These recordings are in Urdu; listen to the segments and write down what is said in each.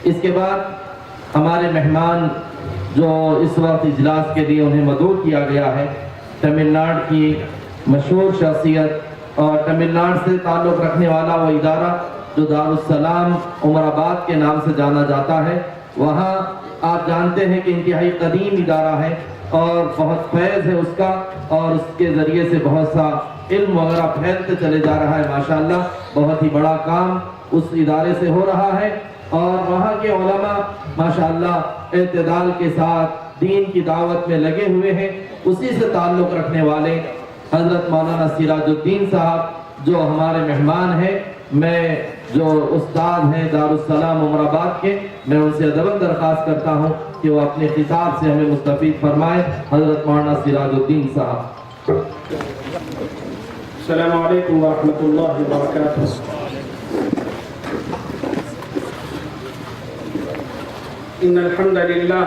اس کے بعد ہمارے مہمان جو اس وقت اجلاس کے لیے انہیں مدعو کیا گیا ہے، تمل ناڈو کی مشہور شخصیت اور تمل ناڈو سے تعلق رکھنے والا وہ ادارہ جو دارالسلام عمر آباد کے نام سے جانا جاتا ہے، وہاں آپ جانتے ہیں کہ انتہائی قدیم ادارہ ہے اور بہت فیض ہے اس کا، اور اس کے ذریعے سے بہت سا علم وغیرہ پھیلتے چلے جا رہا ہے۔ ماشاءاللہ بہت ہی بڑا کام اس ادارے سے ہو رہا ہے، اور وہاں کے علماء ماشاءاللہ اعتدال کے ساتھ دین کی دعوت میں لگے ہوئے ہیں۔ اسی سے تعلق رکھنے والے حضرت مولانا سراج الدین صاحب جو ہمارے مہمان ہیں، میں جو استاد ہیں دارالسلام عمر آباد کے، میں ان سے ادب درخواست کرتا ہوں کہ وہ اپنے خطاب سے ہمیں مستفید فرمائیں۔ حضرت مولانا سراج الدین صاحب۔ السلام علیکم ورحمۃ اللہ وبرکاتہ۔ ان الحمد للہ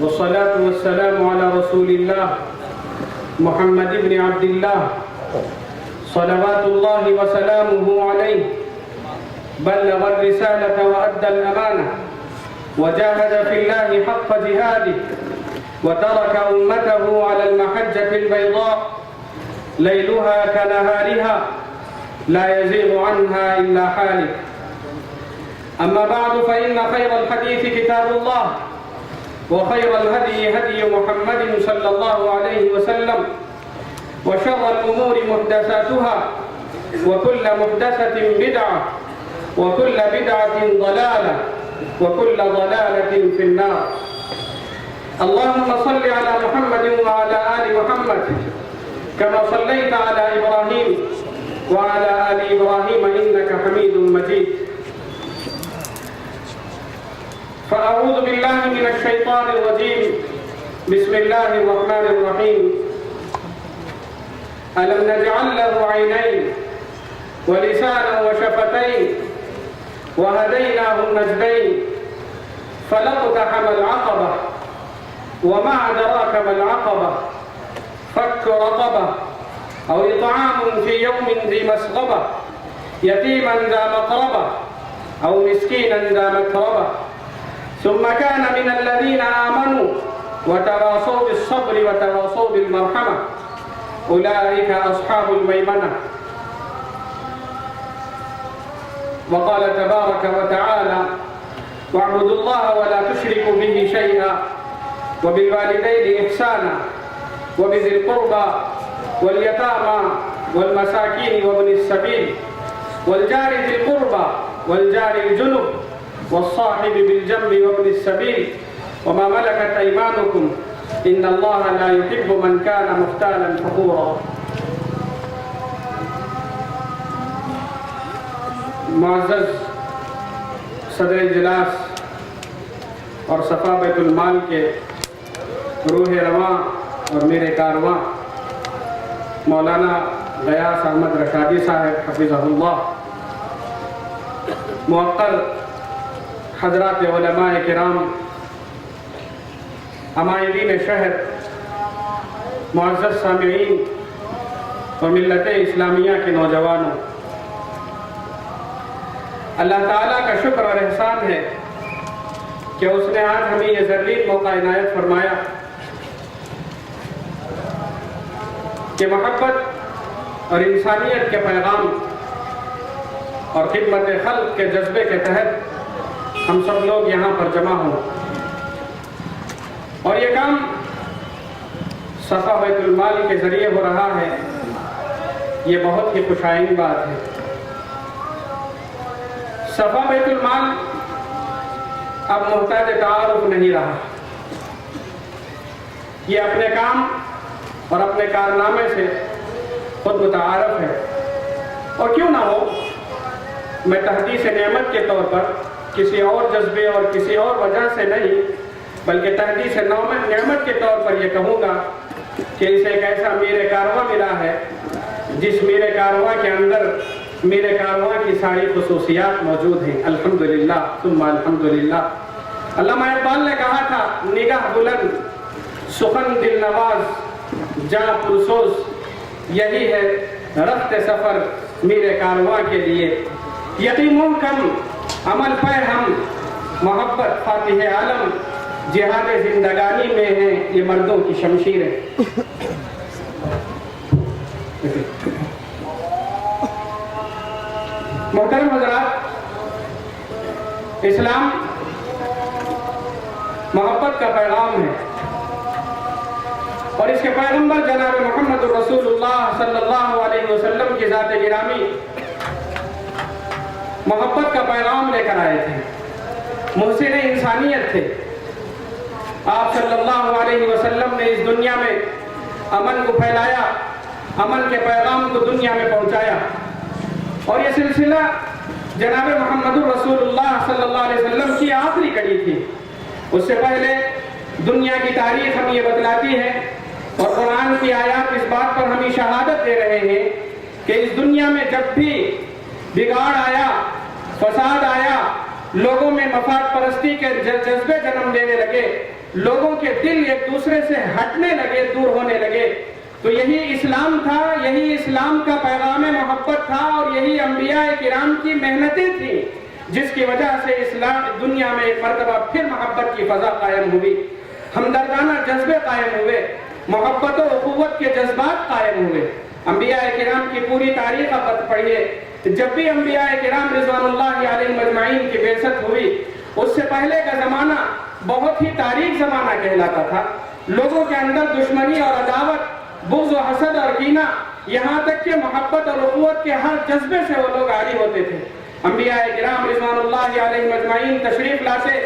والصلاة والسلام على رسول اللہ محمد بن عبد اللہ صلوات اللہ وسلامہ علیہ، بلغ الرسالة وأدى الأمانة وجاهد في الله حق جهاده وترك أمته على المحجة البيضاء ليلها كنهارها لا يزيغ عنها إلا حالك. أما بعد فإن خير الحديث كتاب الله وخير الهدي هدي محمد صلى الله عليه وسلم وشر الأمور محدثاتها وكل محدثة بدعة وكل بدعة ضلالة وكل ضلالة في النار. اللهم صل على محمد وعلى آل محمد كما صليت على إبراهيم وعلى آل إبراهيم إنك حميد مجيد. فأعوذ بالله من الشيطان الرجيم. بسم الله الرحمن الرحيم. ألم نجعل له عينين ولسانا وشفتين وهديناه النجدين فلاقتحم العقبة وما أدراك ما العقبة فك رقبة أو إطعام في يوم ذي مسغبة يتيما ذا مقربة أو مسكينا ذا متربة ثم كان من الذين آمنوا وتواصوا بالصبر وتواصوا بالمرحمة أولئك أصحاب الميمنة. وقال تبارك وتعالى واعبدوا الله ولا تشركوا به شيئا وبالوالدين إحسانا وبذي القربى واليتامى والمساكين وابن السبيل والجار ذي القربى والجار الجنب والصاحب بالجنب وابن السبيل وما ملكت أيمانكم إن الله لا يحب من كان مختالا فخورا. معزز صدر اجلاس اور صفا بیت المال کے روح رواں اور میرے کارواں مولانا غیاث احمد رشادی صاحب حفظہ اللہ، موقر حضرات علماء کرام، عمائدین شہر، معزز سامعین اور ملت اسلامیہ کے نوجوانوں، اللہ تعالیٰ کا شکر اور احسان ہے کہ اس نے آج ہمیں یہ ذلیل موقع عنایت فرمایا کہ محبت اور انسانیت کے پیغام اور خدمت خلق کے جذبے کے تحت ہم سب لوگ یہاں پر جمع ہوں، اور یہ کام صفا بیت المال کے ذریعے ہو رہا ہے۔ یہ بہت ہی خوشائن بات ہے۔ صفا بیت المال اب محتاج تعارف نہیں رہا، یہ اپنے کام اور اپنے کارنامے سے خود متعارف ہے، اور کیوں نہ ہو، میں تحدیث نعمت کے طور پر کسی اور جذبے اور کسی اور وجہ سے نہیں، بلکہ تحدیث نعمت کے طور پر یہ کہوں گا کہ اسے ایک ایسا میر کارواں ملا ہے جس میر کارواں کے اندر میر کارواں کی ساری خصوصیات موجود ہیں۔ الحمدللہ ثم الحمدللہ۔ علامہ اقبال نے کہا تھا، نگاہ بلند، سخن دل نواز، جاں پرسوز، یہی ہے رخت سفر میر کارواں کے لیے۔ یقین کم عمل پہ ہم، محبت فاتح عالم جہاد زندگانی میں ہے یہ مردوں کی شمشیریں. محترم حضرات، اسلام محبت کا پیغام ہے اور اس کے پیغمبر جناب محمد رسول اللہ صلی اللہ علیہ وسلم کی ذات گرامی محبت کا پیغام لے کر آئے تھے. محسن انسانیت تھے. آپ صلی اللہ علیہ وسلم نے اس دنیا میں امن کو پھیلایا، امن کے پیغام کو دنیا میں پہنچایا، اور یہ سلسلہ جناب محمد رسول اللہ صلی اللہ علیہ وسلم کی آخری کڑی تھی. اس سے پہلے دنیا کی تاریخ ہمیں یہ بتلاتی ہے اور قرآن کی آیات اس بات پر ہمیں شہادت دے رہے ہیں کہ اس دنیا میں جب بھی بگاڑ آیا، فساد آیا، لوگوں میں مفاد پرستی کے جذبے جنم لینے لگے، لوگوں کے دل ایک دوسرے سے ہٹنے لگے، دور ہونے لگے، تو یہی اسلام تھا، یہی اسلام کا پیغام محبت تھا اور یہی انبیاء کرام کی محنتیں تھیں جس کی وجہ سے اسلام دنیا میں ایک مرتبہ پھر محبت کی فضا قائم ہوئی، ہمدردانہ جذبے قائم ہوئے، محبت و اخوت کے جذبات قائم ہوئے. انبیاء کرام کی پوری تاریخ آپ پڑھیے. جب بھی انبیاء کرام رضوان اللہ علیہم اجمعین کی بعثت ہوئی، اس سے پہلے کا زمانہ بہت ہی تاریک زمانہ کہلاتا تھا. لوگوں کے اندر دشمنی اور عداوت، بغض و حسد اور کینہ، یہاں تک کہ محبت اور اخوت کے ہر جذبے سے وہ لوگ عاری ہوتے تھے. انبیاء کرام رضوان اللہ علیہم اجمعین تشریف لاتے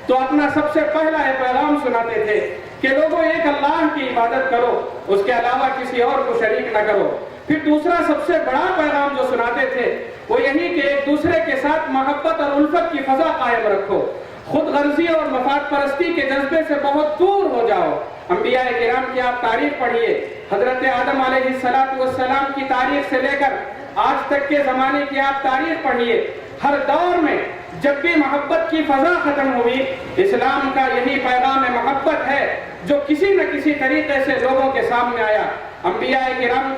تو اپنا سب سے پہلا پیغام سناتے تھے کہ لوگوں ایک اللہ کی عبادت کرو، اس کے علاوہ کسی اور کو شریک نہ کرو. پھر دوسرا سب سے بڑا پیغام جو سناتے تھے وہ یہی کہ ایک دوسرے کے ساتھ محبت اور الفت کی فضا قائم رکھو، خود غرضی اور مفاد پرستی کے جذبے سے بہت دور ہو جاؤ. انبیاء کرام کی آپ تاریخ پڑھیے. حضرت آدم علیہ السلام کی تاریخ سے لے کر آج تک کے زمانے کی آپ تاریخ پڑھیے. ہر دور میں جب بھی محبت کی فضا ختم ہوئی، اسلام کا یہی پیغام محبت ہے جو کسی نہ کسی طریقے سے لوگوں کے سامنے آیا. انبیاء کرام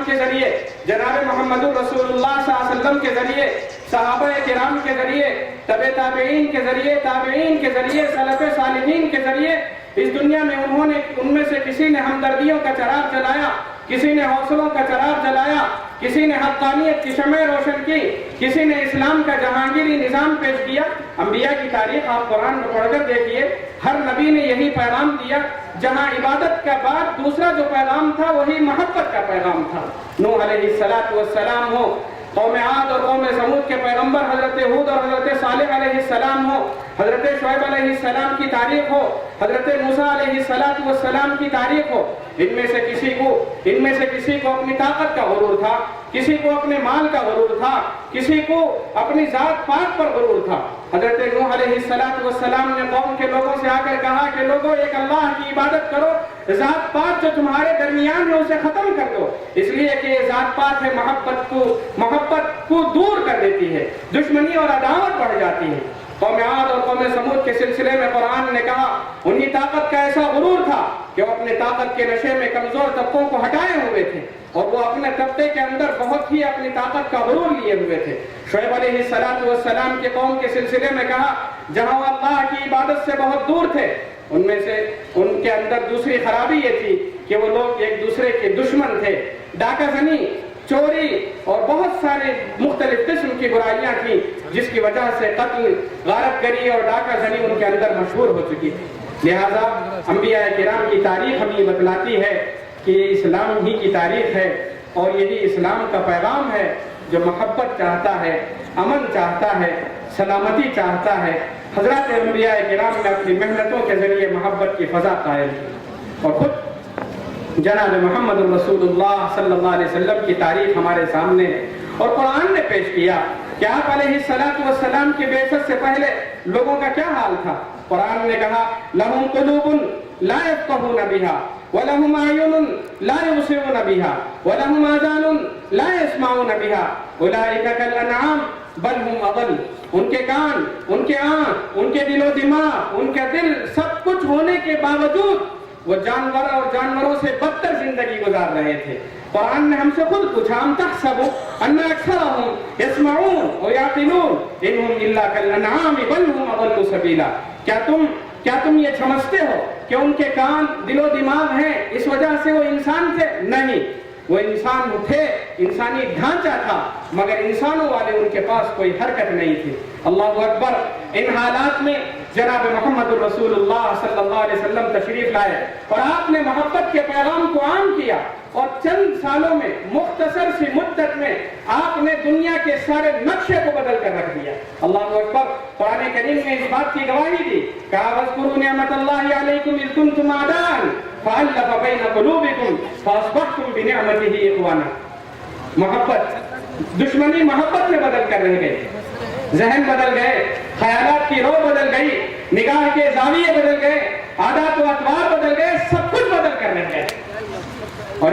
کے ذریعے، جناب محمد رسول اللہ صلی اللہ علیہ وسلم کے ذریعے، صحابہ کرام کے ذریعے، تبع تابعین کے ذریعے، تابعین کے ذریعے، سلف صالحین کے ذریعے اس دنیا میں ان میں سے کسی نے ہمدردیوں کا چراغ جلایا، کسی نے حوصلوں کا چراغ جلایا، کسی نے حقانیت کی شمع روشن کی، کسی نے اسلام کا جہانگیری نظام پیش کیا. انبیاء کی تاریخ آپ قرآن میں پڑھ کر دیکھیے، ہر نبی نے یہی پیغام دیا. جہاں عبادت کا بعد دوسرا جو پیغام تھا وہی محبت کا پیغام تھا. نوح علیہ السلام ہو، قوم عاد اور قوم سمود کے پیغمبر حضرت ہود اور حضرت صالح علیہ السلام ہو، حضرت شعیب علیہ السلام کی تاریخ ہو، حضرت موسیٰ علیہ السلام کی تاریخ ہو، ان میں سے کسی کو اپنی طاقت کا غرور تھا، کسی کو اپنے مال کا غرور تھا، کسی کو اپنی ذات پات پر غرور تھا. حضرت نوح علیہ السلام نے قوم کے لوگوں سے آ کر کہا کہ لوگوں ایک اللہ کی عبادت کرو، ذات پات جو تمہارے درمیان ہے اسے ختم کر دو، اس لیے کہ یہ ذات پات ہے محبت کو دور کر دیتی ہے، دشمنی اور عداوت بڑھ جاتی ہے. قوم عاد اور قوم سمود کے سلسلے میں قرآن نے کہا انہی طاقت کا ایسا غرور تھا کہ وہ اپنے طاقت کے نشے میں کمزور طبقوں کو ہٹائے ہوئے تھے اور وہ اپنے طبقے کے اندر بہت ہی اپنی طاقت کا غرور لیے ہوئے تھے. شعیب علیہ السلام کے قوم کے سلسلے میں کہا جہاں وہ اللہ کی عبادت سے بہت دور تھے، ان کے اندر دوسری خرابی یہ تھی کہ وہ لوگ ایک دوسرے کے دشمن تھے. ڈاکہ زنی، چوری اور بہت سارے مختلف قسم کی برائیاں تھیں جس کی وجہ سے قتل، غارت گری اور ڈاکہ زنی ان کے اندر مشہور ہو چکی تھی. لہذا انبیاء کرام کی تاریخ ہمیں بتلاتی ہے کہ یہ اسلام ہی کی تاریخ ہے اور یہی اسلام کا پیغام ہے جو محبت چاہتا ہے، امن چاہتا ہے، سلامتی چاہتا ہے. حضرات انبیاء کرام نے اپنی محنتوں کے ذریعے محبت کی فضا قائم کی اور خود جناب محمد رسول اللہ صلی اللہ علیہ وسلم کی تاریخ ہمارے سامنے اور قرآن نے پیش کیا کہ آپ علیہ السلام کی بعثت سے پہلے لوگوں کا کیا حال تھا. قرآن نے کہا لہم قلوب لا یفقہون بہا وَلَهُمْ أَعْيُنٌ لَا يُبْصِرُونَ بِهَا وَلَهُمْ آذَانٌ لَا يَسْمَعُونَ بِهَا أُولَٰئِكَ كَالْأَنْعَامِ بَلْ هُمْ أَضَلُّ. ان کے کان، ان کے آنکھ، ان کے دل و دماغ، ان کے دل سب کچھ ہونے کے باوجود وہ جانوروں سے بدتر زندگی گزار رہے تھے. قرآن نے ہم سے خود پوچھا ام تحسبوا أن أكثرهم يسمعون ويعقلون إنهم إلا كالأنعام بل هم أضل سبيلا. کیا تم یہ سمجھتے ہو کہ ان کے کان دل و دماغ ہیں اس وجہ سے وہ انسان تھے؟ نہیں، وہ انسان تھے، انسانی ڈھانچہ تھا، مگر انسانوں والے ان کے پاس کوئی حرکت نہیں تھی. اللہ اکبر. ان حالات میں جناب محمد الرسول اللہ صلی اللہ علیہ وسلم تشریف لائے اور آپ نے محبت کے پیغام کو عام کیا، اور چند سالوں میں، مختصر سی مدت میں آپ نے دنیا کے سارے نقشے کو بدل کر رکھ دیا. اللہ اکبر. قرآن کریم نے اس بات کی گواہی دی، کہا وَاذْكُرُوا نِعْمَتَ اللَّهِ عَلَيْكُمْ إِذْ كُنْتُمْ أَعْدَاءً فَأَلَّفَ بَيْنَ قُلُوبِكُمْ فَأَصْبَحْتُمْ بِنِعْمَتِهِ إِخْوَانًا. محبت، دشمنی محبت میں بدل کر رہ گئی، ذہن بدل گئے، خیالات کی رو بدل گئی، نگاہ کے زاویے بدل گئے، عادات و اطوار بدل گئے، سب کچھ بدل کر رہ گئے. اور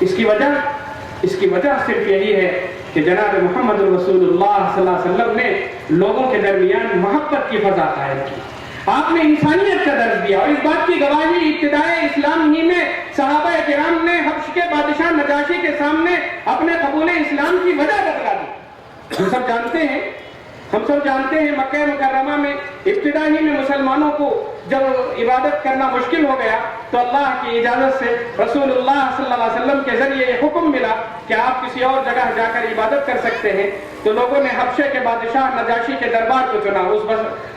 اس کی وجہ صرف یہی ہے کہ جناب محمد رسول اللہ صلی اللہ علیہ وسلم نے لوگوں کے درمیان محبت کی فضا قائم کی. آپ نے انسانیت کا درس دیا، اور اس بات کی گواہی ابتدائے اسلام ہی میں صحابہ کرام نے حبش کے بادشاہ نجاشی کے سامنے اپنے قبول اسلام کی وجہ بتلا دی. ہم سب جانتے ہیں مکہ مکرمہ میں ابتدا ہی میں مسلمانوں کو جب عبادت کرنا مشکل ہو گیا تو اللہ کی اجازت سے رسول اللہ صلی اللہ علیہ وسلم کے ذریعے یہ حکم ملا کہ آپ کسی اور جگہ جا کر عبادت کر سکتے ہیں. تو لوگوں نے حبشے کے بادشاہ نجاشی کے دربار کو چنا، اس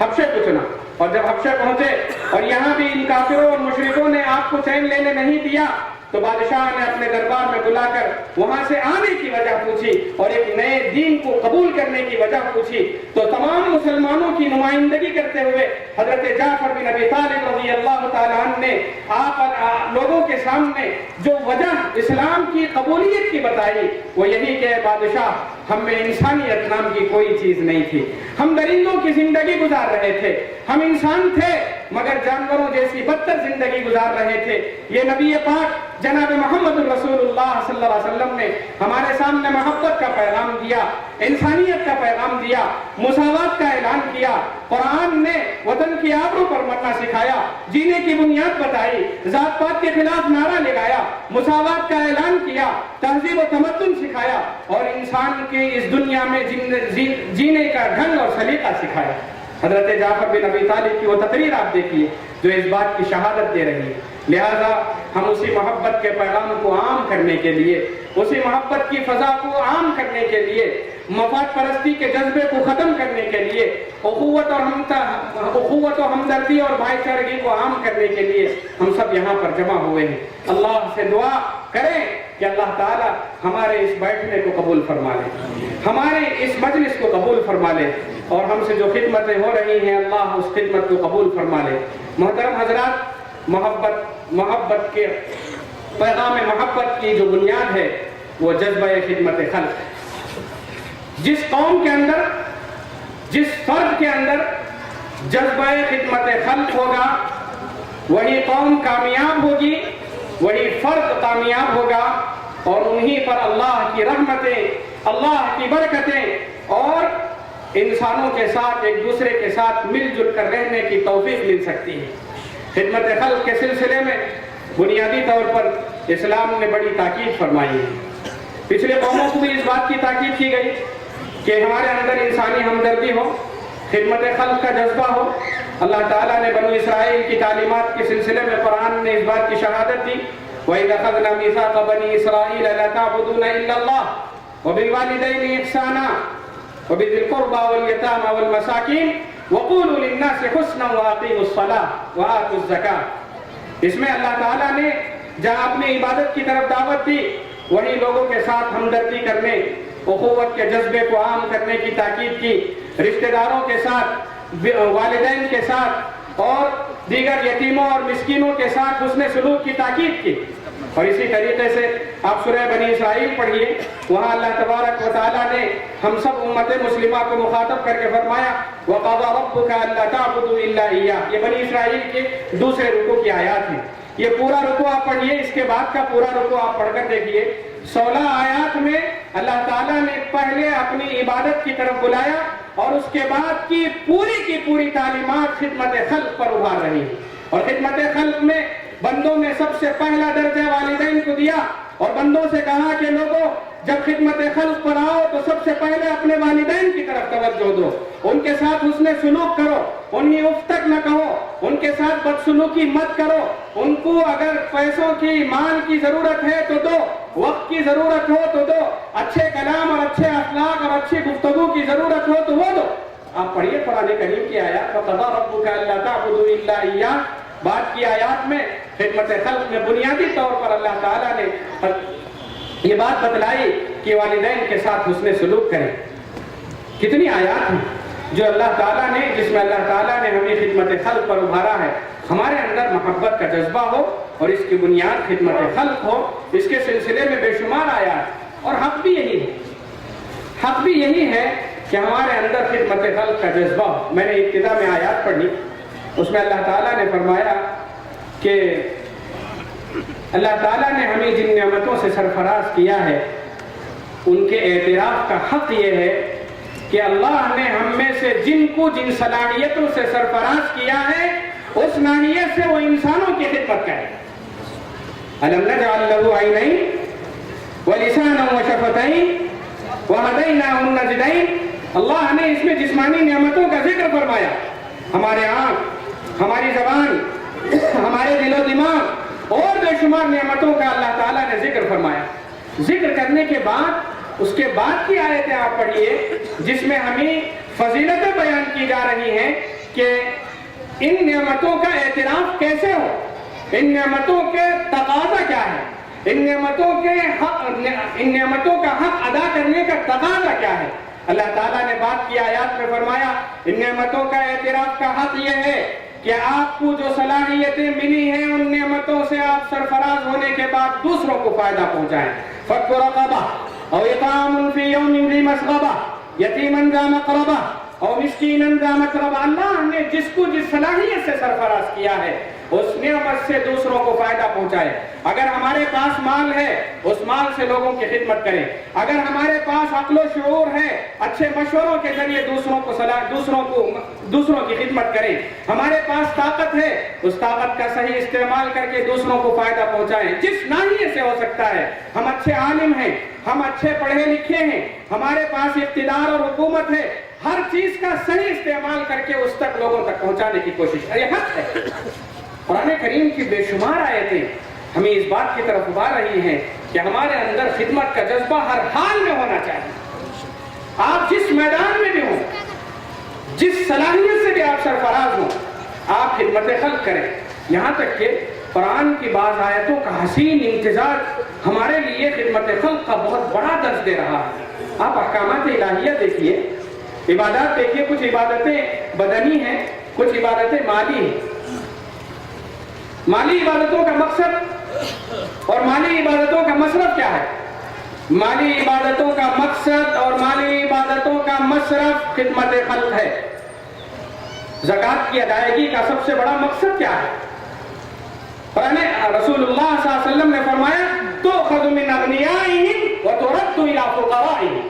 حبشے کو چنا. اور جب حبشے پہنچے اور یہاں بھی ان کافروں اور مشرکوں نے آپ کو چین لینے نہیں دیا تو بادشاہ نے اپنے دربار میں بلا کر وہاں سے آنے کی وجہ پوچھی اور ایک نئے دین کو قبول کرنے کی وجہ پوچھی. تو تمام مسلمانوں کی نمائندگی کرتے ہوئے حضرت جعفر بن ابی طالب رضی اللہ تعالیٰ عنہ نے آپ لوگوں کے سامنے جو وجہ اسلام کی قبولیت کی بتائی وہ یہی کہ بادشاہ، ہم میں انسانیت نام کی کوئی چیز نہیں تھی، ہم درندوں کی زندگی گزار رہے تھے، ہم انسان تھے مگر جانوروں جیسی بدتر زندگی گزار رہے تھے. یہ نبی پاک جناب محمد الرسول اللہ صلی اللہ علیہ وسلم نے ہمارے سامنے محبت کا پیغام دیا، انسانیت کا پیغام دیا، مساوات کا اعلان کیا. قرآن نے وطن کی آبرو پر مرنا سکھایا، جینے کی بنیاد بتائی، ذات پات کے خلاف نعرہ لگایا، مساوات کا اعلان کیا، تہذیب و تمدن سکھایا، اور انسان کی اس دنیا میں جینے کا ڈھنگ اور سلیقہ سکھایا. حضرت جعفر بن ابی طالب کی وہ تقریر آپ دیکھیے جو اس بات کی شہادت دے رہی ہے. لہذا ہم اسی محبت کے پیغام کو عام کرنے کے لیے، اسی محبت کی فضا کو عام کرنے کے لیے، مفاد پرستی کے جذبے کو ختم کرنے کے لیے، اخوت و ہمدردی اور بھائی چارگی کو عام کرنے کے لیے ہم سب یہاں پر جمع ہوئے ہیں. اللہ سے دعا کریں کہ اللہ تعالی ہمارے اس بیٹھنے کو قبول فرما لے، ہمارے اس مجلس کو قبول فرما لے، اور ہم سے جو خدمتیں ہو رہی ہیں اللہ اس خدمت کو قبول فرما لے. محترم حضرات، محبت کے پیغام محبت کی جو بنیاد ہے وہ جذبہ خدمت خلق ہے. جس قوم کے اندر، جس فرد کے اندر جذبہ خدمت خلق ہوگا وہی قوم کامیاب ہوگی، وہی فرد کامیاب ہوگا، اور انہی پر اللہ کی رحمتیں، اللہ کی برکتیں اور انسانوں کے ساتھ ایک دوسرے کے ساتھ مل جل کر رہنے کی توفیق مل سکتی ہے. خدمت خلق کے سلسلے میں بنیادی طور پر اسلام نے بڑی تاکید فرمائی ہے. پچھلے قوموں کو بھی اس بات کی تاکید کی گئی کہ ہمارے اندر انسانی ہمدردی ہو، خدمت خلق کا جذبہ ہو. اللہ تعالیٰ نے بنی اسرائیل کی تعلیمات کے سلسلے میں قرآن نے اس بات کی شہادت دی، وَإِذْ أَخَذْنَا مِيثَاقَ بَنِي إِسْرَائِيلَ لَا تَعْبُدُونَ إِلَّا اللَّهَ وَبِالْوَالِدَيْنِ إِحْسَانًا وَبِذِي الْقُرْبَى وَالْيَتَامَى وَالْمَسَاكِينِ وَقُولُوا لِلنَّاسِ حُسْنًا وَأَقِيمُوا الصَّلَاةَ وَآتُوا الزَّكَاةَ. اس میں اللہ تعالیٰ نے جہاں اپنی عبادت کی طرف دعوت دی وہی لوگوں کے ساتھ ہمدردی کرنے، اخوت کے جذبے کو عام کرنے کی تاکید کی، رشتہ داروں کے ساتھ، والدین کے ساتھ اور دیگر یتیموں اور مسکینوں کے ساتھ حسن سلوک کی تاکید کی. اور اسی طریقے سے آپ سورہ بنی اسرائیل پڑھیے، وہاں اللہ تبارک و تعالیٰ نے ہم سب امت مسلمہ کو مخاطب کر کے فرمایا وَقَضَى رَبُّكَ أَلَّا تَعْبُدُوا إِلَّا إِيَّاهُ. یہ بنی اسرائیل کے دوسرے رکوع کی آیات ہیں. یہ پورا رکوع آپ پڑھیے، اس کے بعد کا پورا رکوع آپ پڑھ کر دیکھیے. 16 آیات میں اللہ تعالیٰ نے پہلے اپنی عبادت کی طرف بلایا اور اس کے بعد کی پوری تعلیمات خدمت خلق پر ابھار رہی ہیں. اور خدمت خلق میں بندوں میں سب سے پہلا درجہ والدین کو دیا اور بندوں سے کہا کہ لوگوں جب خدمت خلق پر آؤ تو سب سے پہلے اپنے والدین کی طرف توجہ دو، ان کے ساتھ حسن سلوک کرو، انہیں اف تک نہ کہو، ان کے ساتھ بدسلوکی مت کرو، ان کو اگر پیسوں کی مال کی ضرورت ہے تو دو، وقت کی ضرورت ہو تو دو، اچھے کلام اور اچھے اخلاق اور اچھی گفتگو کی ضرورت ہو تو وہ دو۔ آپ پڑھیے قرآن کریم کی آیات، وَقَضَىٰ رَبُّكَ أَلَّا تَعْبُدُوا إِلَّا إِيَّاهُ، بات کی آیات میں خدمت خلق میں بنیادی طور پر اللہ تعالیٰ نے یہ بات بتلائی کہ والدین کے ساتھ حسن سلوک کریں۔ کتنی آیات ہیں جو اللہ تعالیٰ نے، جس میں اللہ تعالیٰ نے ہمیں خدمت خلق پر ابھارا ہے، ہمارے اندر محبت کا جذبہ ہو اور اس کی بنیاد خدمت خلق ہو۔ اس کے سلسلے میں بے شمار آیات، اور حق بھی یہی ہے، حق بھی یہی ہے کہ ہمارے اندر خدمت خلق کا جذبہ ہو۔ میں نے ابتدا میں آیات پڑھی، اس میں اللہ تعالیٰ نے فرمایا کہ اللہ تعالیٰ نے ہمیں جن نعمتوں سے سرفراز کیا ہے ان کے اعتراف کا حق یہ ہے کہ اللہ نے ہم میں سے جن کو جن صلاحیتوں سے سرفراز کیا ہے اس ناحیت سے وہ انسانوں کی خدمت کرے۔ أَلَمْ نَجْعَلْ لَهُ عَيْنَيْنِ وَلِسَانًا وَشَفَتَيْنِ وَهَدَيْنَاهُ النَّجْدَيْنِ۔ اللہ نے اس میں جسمانی نعمتوں کا ذکر فرمایا، ہمارے آنکھ، ہماری زبان، ہمارے دل و دماغ اور بے شمار نعمتوں کا اللہ تعالیٰ نے ذکر فرمایا۔ ذکر کرنے کے بعد اس کے بعد کی آیتیں آپ پڑھیے جس میں ہمیں فضیلتیں بیان کی جا رہی ہیں کہ ان نعمتوں کا اعتراف کیسے ہو، ان نعمتوں کے تقاضا کیا ہے، ان نعمتوں کا حق ادا کرنے کا تقاضا کیا ہے۔ اللہ تعالیٰ نے بات کی آیات میں فرمایا ان نعمتوں کا اعتراف کا حق یہ ہے کہ آپ کو جو صلاحیتیں ملی ہیں ان نعمتوں سے آپ سرفراز ہونے کے بعد دوسروں کو فائدہ پہنچائیں۔ فَكُّ رَقَبَةٍ أَوْ إِطْعَامٌ فِي يَوْمٍ ذِي مَسْغَبَةٍ يَتِيمًا ذَا مَقْرَبَةٍ أَوْ مِسْكِينًا ذَا مَتْرَبَةٍ۔ اللہ نے جس کو جس صلاحیت سے سرفراز کیا ہے اس نعمت سے دوسروں کو فائدہ پہنچائے۔ اگر ہمارے پاس مال ہے اس مال سے لوگوں کی خدمت کریں، اگر ہمارے پاس عقل و شعور ہے اچھے مشوروں کے ذریعے دوسروں کی خدمت کریں، ہمارے پاس طاقت ہے اس طاقت کا صحیح استعمال کر کے دوسروں کو فائدہ پہنچائیں جس ناحیے سے ہو سکتا ہے۔ ہم اچھے عالم ہیں، ہم اچھے پڑھے لکھے ہیں، ہمارے پاس اقتدار اور حکومت ہے، ہر چیز کا صحیح استعمال کر کے اس تک لوگوں تک پہنچانے کی کوشش کریں، یہ حق ہے۔ قرآن کریم کی بے شمار آیتیں ہمیں اس بات کی طرف ابھار رہی ہیں کہ ہمارے اندر خدمت کا جذبہ ہر حال میں ہونا چاہیے۔ آپ جس میدان میں بھی ہوں، جس صلاحیت سے بھی آپ سرفراز ہوں، آپ خدمت خلق کریں۔ یہاں تک کہ قرآن کی بعض آیتوں کا حسین امتزاج ہمارے لیے خدمت خلق کا بہت بڑا درس دے رہا ہے۔ آپ احکامات الہیہ دیکھیے، عبادات دیکھیے، کچھ عبادتیں بدنی ہیں، کچھ عبادتیں مالی ہیں۔ مالی عبادتوں کا مقصد اور مالی عبادتوں کا مصرف کیا ہے؟ مالی عبادتوں کا مقصد اور مالی عبادتوں کا مصرف خدمت خلق ہے۔ زکوٰۃ کی ادائیگی کا سب سے بڑا مقصد کیا ہے؟ رسول اللہ صلی اللہ علیہ وسلم نے فرمایا تؤخذ من اغنیائہم وترد الی فقرائہم۔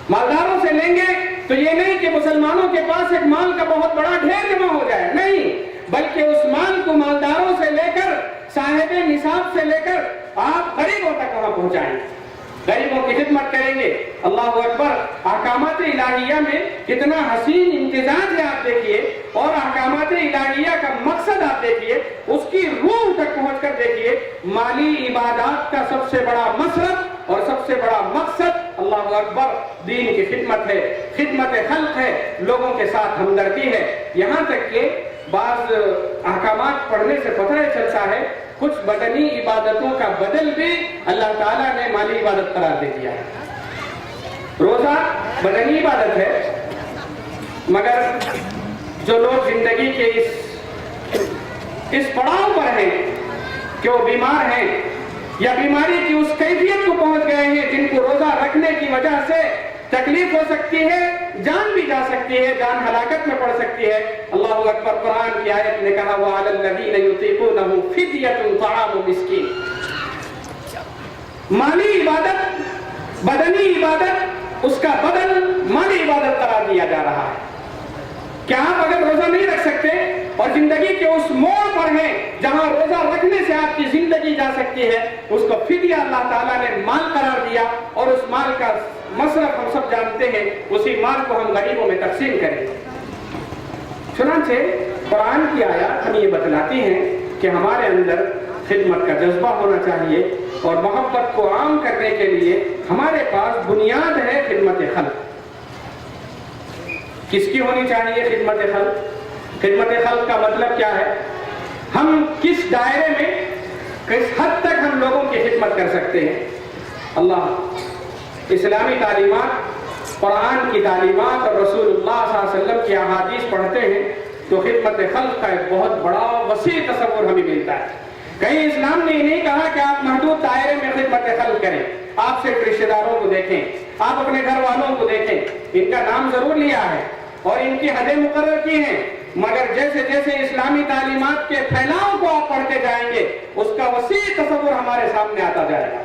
مالداروں سے لیں گے تو یہ نہیں کہ مسلمانوں کے پاس ایک مال کا بہت بڑا ڈھیر جمع ہو جائے، نہیں، بلکہ اس مال کو مالداروں سے لے کر، صاحب نصاب سے لے کر آپ غریبوں تک وہاں پہنچائیں، غریبوں کی خدمت کریں گے۔ اللہ اکبر! احکامات الہیہ میں کتنا حسین امتزاج ہے آپ دیکھیے، اور احکامات الہیہ کا مقصد آپ دیکھیے، اس کی روح تک پہنچ کر دیکھیے۔ مالی عبادات کا سب سے بڑا مصرف اور سب سے بڑا مقصد، اللہ اکبر، دین کی خدمت ہے، خدمت خلق ہے، لوگوں کے ساتھ ہمدردی ہے۔ یہاں تک کہ بعض احکامات پڑھنے سے پتہ چلتا ہے کچھ بدنی عبادتوں کا بدل بھی اللہ تعالیٰ نے مالی عبادت قرار دے دیا ہے۔ روزہ بدنی عبادت ہے، مگر جو لوگ زندگی کے اس پڑاؤ پر ہیں کہ وہ بیمار ہیں یا بیماری کی اس کیفیت کو پہنچ گئے ہیں جن کو روزہ رکھنے کی وجہ سے تکلیف ہو سکتی ہے، جان بھی جا سکتی ہے، جان ہلاکت میں پڑ سکتی ہے، اللہ اکبر! قرآن کی آیت نے کہا وَعَلَى الَّذِينَ يُطِيقُونَهُ فِدْيَةٌ طَعَامُ مِسْكِينٍ۔ مالی عبادت، بدنی عبادت، اس کا بدل مالی عبادت قرار دیا جا رہا ہے۔ کیا آپ اگر روزہ نہیں رکھ سکتے اور زندگی کے اس موڑ پر ہیں جہاں روزہ رکھنے سے آپ کی زندگی جا سکتی ہے، اس کو فدیہ اللہ تعالیٰ نے مال قرار دیا، اور اس مال کا مصرف ہم سب جانتے ہیں، اسی مال کو ہم غریبوں میں تقسیم کریں۔ چنانچہ قرآن کی آیات ہمیں یہ بتلاتی ہیں کہ ہمارے اندر خدمت کا جذبہ ہونا چاہیے، اور محبت کو عام کرنے کے لیے ہمارے پاس بنیاد ہے خدمت خلق۔ کس کی ہونی چاہیے خدمت خلق؟ خدمت خلق کا مطلب کیا ہے؟ ہم کس دائرے میں، کس حد تک ہم لوگوں کی خدمت کر سکتے ہیں؟ اللہ اسلامی تعلیمات، قرآن کی تعلیمات اور رسول اللہ صلی اللہ علیہ وسلم کی احادیث پڑھتے ہیں تو خدمت خلق کا ایک بہت بڑا وسیع تصور ہمیں ملتا ہے۔ کہیں اسلام نے نہیں کہا کہ آپ محدود دائرے میں خدمت خلق کریں، آپ صرف رشتہ داروں کو دیکھیں، آپ اپنے گھر والوں کو دیکھیں، ان کا نام ضرور لیا ہے اور ان کی حدیں مقرر کی ہیں، مگر جیسے جیسے اسلامی تعلیمات کے پھیلاؤ کو آپ پڑھتے جائیں گے اس کا وسیع تصور ہمارے سامنے آتا جائے گا۔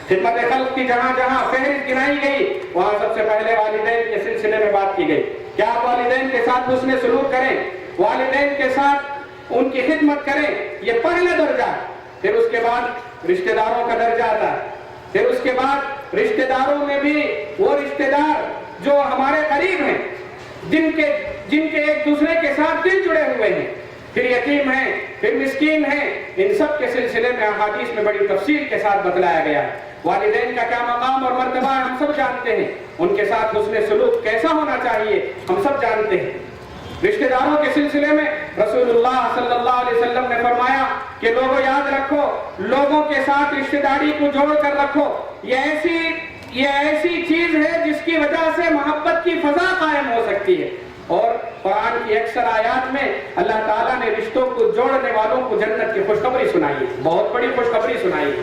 خدمت خلق کی جہاں جہاں فہرست گنائی گئی وہاں سب سے پہلے والدین کے سلسلے میں بات کی گئی، کیا آپ والدین کے ساتھ حسن سلوک کریں، والدین کے ساتھ ان کی خدمت کریں، یہ پہلا درجہ ہے۔ پھر اس کے بعد رشتہ داروں کا درجہ آتا ہے، پھر اس کے بعد رشتہ داروں میں بھی وہ رشتہ دار جو ہمارے قریب ہیں، جن کے ایک دوسرے کے ساتھ دل جڑے ہوئے ہیں، پھر یتیم ہیں، پھر مسکین ہیں، ان سب کے سلسلے میں احادیث میں بڑی تفصیل کے ساتھ بتلایا گیا ہے۔ والدین کا کیا مقام اور مرتبہ ہے ہم سب جانتے ہیں، ان کے ساتھ حسن سلوک کیسا ہونا چاہیے ہم سب جانتے ہیں۔ رشتہ داروں کے سلسلے میں رسول اللہ صلی اللہ علیہ وسلم نے فرمایا کہ لوگوں یاد رکھو، لوگوں کے ساتھ رشتہ داری کو جوڑ کر رکھو، یہ ایسی چیز ہے جس کی وجہ سے محبت کی فضا قائم ہو سکتی ہے۔ اور قرآن کی اکثر آیات میں اللہ تعالیٰ نے رشتوں کو جوڑنے والوں کو جنت کی خوشخبری سنائی ہے، بہت بڑی خوشخبری سنائی ہے۔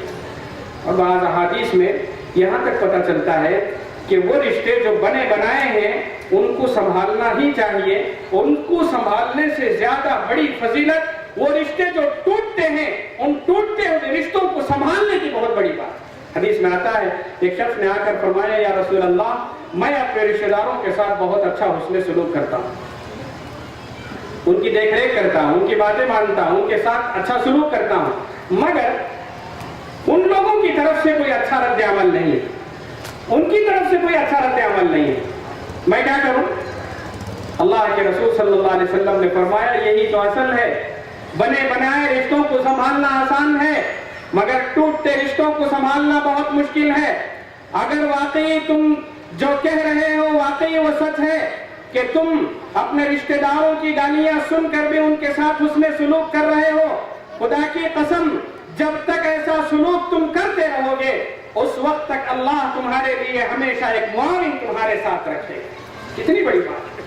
اور بعض احادیث میں یہاں تک پتہ چلتا ہے کہ وہ رشتے جو بنے بنائے ہیں ان کو سنبھالنا ہی چاہیے، ان کو سنبھالنے سے زیادہ بڑی فضیلت وہ رشتے جو ٹوٹتے ہیں، ان ٹوٹتے ہوئے رشتوں کو سنبھالنے کی بہت بڑی بات۔ حدیث میں آتا ہے ایک شخص نے آ کر فرمایا یا رسول اللہ میں اپنے رشتہ داروں کے ساتھ بہت اچھا حسن سلوک کرتا ہوں، ان کی دیکھ ریکھ کرتا ہوں، ان کی باتیں مانتا ہوں، ان کے ساتھ اچھا سلوک کرتا ہوں، مگر ان لوگوں کی طرف سے کوئی اچھا رد عمل نہیں ہے، ان کی طرف سے کوئی اچھا رد عمل نہیں ہے، میں کیا کروں؟ اللہ کے رسول صلی اللہ علیہ وسلم نے فرمایا یہی تو اصل ہے، بنے بنائے رشتوں کو سنبھالنا آسان ہے مگر ٹوٹتے رشتوں کو سنبھالنا بہت مشکل ہے۔ اگر واقعی تم جو کہہ رہے ہو واقعی وہ سچ ہے کہ تم اپنے رشتہ داروں کی گالیاں سن کر بھی ان کے ساتھ حسن سلوک کر رہے ہو، خدا کی قسم جب تک ایسا سلوک تم کرتے رہو گے اس وقت تک اللہ تمہارے لیے ہمیشہ ایک معاون تمہارے ساتھ رکھے۔ کتنی بڑی بات ہے۔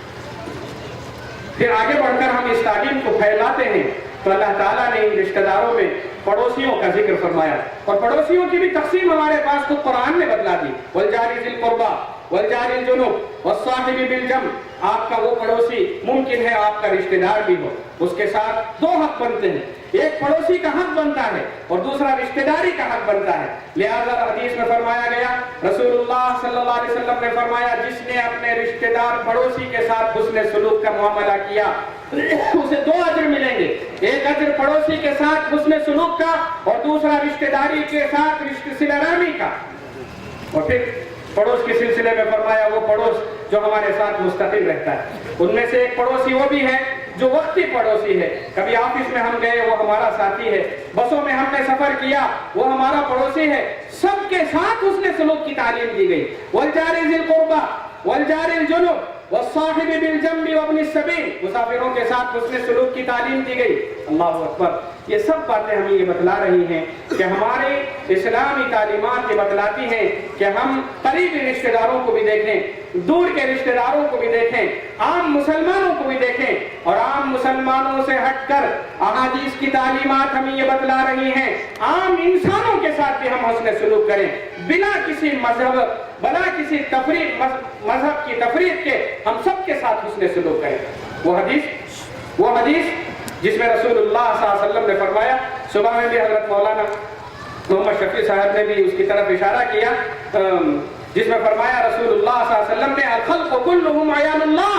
پھر آگے بڑھ کر ہم اس تعلیم کو پھیلاتے ہیں تو اللہ تعالیٰ نے ان رشتہ داروں میں پڑوسیوں کا ذکر فرمایا، اور پڑوسیوں کی بھی تقسیم ہمارے پاس خود قرآن نے بتلا دی، والجار ذی القربى والجار الجنب والصاحب بالجنب۔ آپ کا وہ پڑوسی ممکن ہے آپ کا رشتہ دار بھی ہو، اس کے ساتھ دو حق بنتے ہیں، ایک پڑوسی کا حق بنتا ہے اور دوسرا رشتہ داری کا حق بنتا ہے۔ لہذا حدیث میں فرمایا گیا، رسول اللہ صلی اللہ علیہ وسلم نے فرمایا جس نے اپنے رشتہ دار پڑوسی کے ساتھ حسن سلوک کا معاملہ کیا اسے دو اجر ملیں گے، ایک اجر پڑوسی کے ساتھ حسن سلوک کا اور دوسرا رشتہ داری کے ساتھ صلہ رحمی کا۔ اور پھر پڑوس کے سلسلے میں فرمایا وہ پڑوس جو ہمارے ساتھ مستقل رہتا ہے، ان میں سے ایک پڑوسی وہ بھی ہے جو وقتی پڑوسی ہے، کبھی آفس میں ہم گئے وہ ہمارا ساتھی ہے، بسوں میں ہم نے سفر کیا وہ ہمارا پڑوسی ہے، سب کے ساتھ حسن سلوک کی تعلیم دی گئی۔ والجار ذی القربى والجار الجنب والصاحب بالجنب وابن السبیل، مسافروں کے ساتھ حسن سلوک کی تعلیم دی گئی۔ اللہ اکبر۔ یہ سب باتیں ہمیں یہ بتلا رہی ہیں کہ ہمارے اسلامی تعلیمات یہ بتلاتی ہیں کہ ہم قریبی رشتہ داروں کو بھی دیکھیں، دور کے رشتہ داروں کو بھی دیکھیں، عام مسلمانوں کو بھی دیکھیں، اور عام مسلمانوں سے ہٹ کر احادیث کی تعلیمات ہمیں یہ بتلا رہی ہیں عام انسانوں کے ساتھ بھی ہم حسن سلوک کریں، بلا کسی بلا کسی مذہب کی تفریق کے ہم سب کے ساتھ حسن سلوک کریں۔ وہ حدیث جس میں رسول اللہ صلی اللہ علیہ وسلم نے فرمایا، صبح میں بھی حضرت مولانا محمد شفیع صاحب نے بھی اس کی طرف اشارہ کیا، جس میں فرمایا رسول اللہ صلی اللہ علیہ وسلم نے الخلق کلہم عیال اللہ،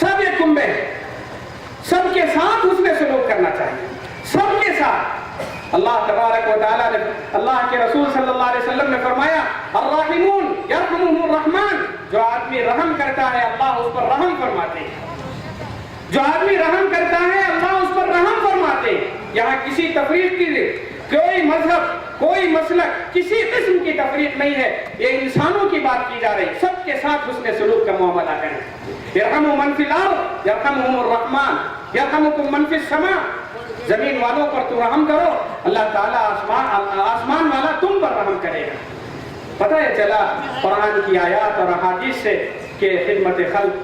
سب ایک کنبے ہیں، کے ساتھ حسن سلوک کرنا چاہیے، سب کے ساتھ۔ اللہ تبارک و تعالیٰ نے، اللہ کے رسول صلی اللہ علیہ وسلم نے فرمایا الراحمون یرحمہم الرحمن، جو آدمی رحم کرتا ہے اللہ اس پر رحم فرماتے ہیں، جو آدمی رحم کرتا ہے اللہ اس پر رحم فرماتے ہیں۔ یہاں کسی تفریق کی کوئی مذہب، کوئی مسلک، کسی قسم کی تفریق نہیں ہے، یہ انسانوں کی بات کی جا رہی، سب کے ساتھ حسن سلوک کا معاملہ کریں۔ یرحم من فی الارض یرحمہم الرحمن یرحمکم من فی السماء، زمین والوں پر تو رحم کرو، اللہ تعالیٰ آسمان والا تم پر رحم کرے گا۔ پتہ ہے چلا قرآن کی آیات اور احادیث سے کہ خدمت خلق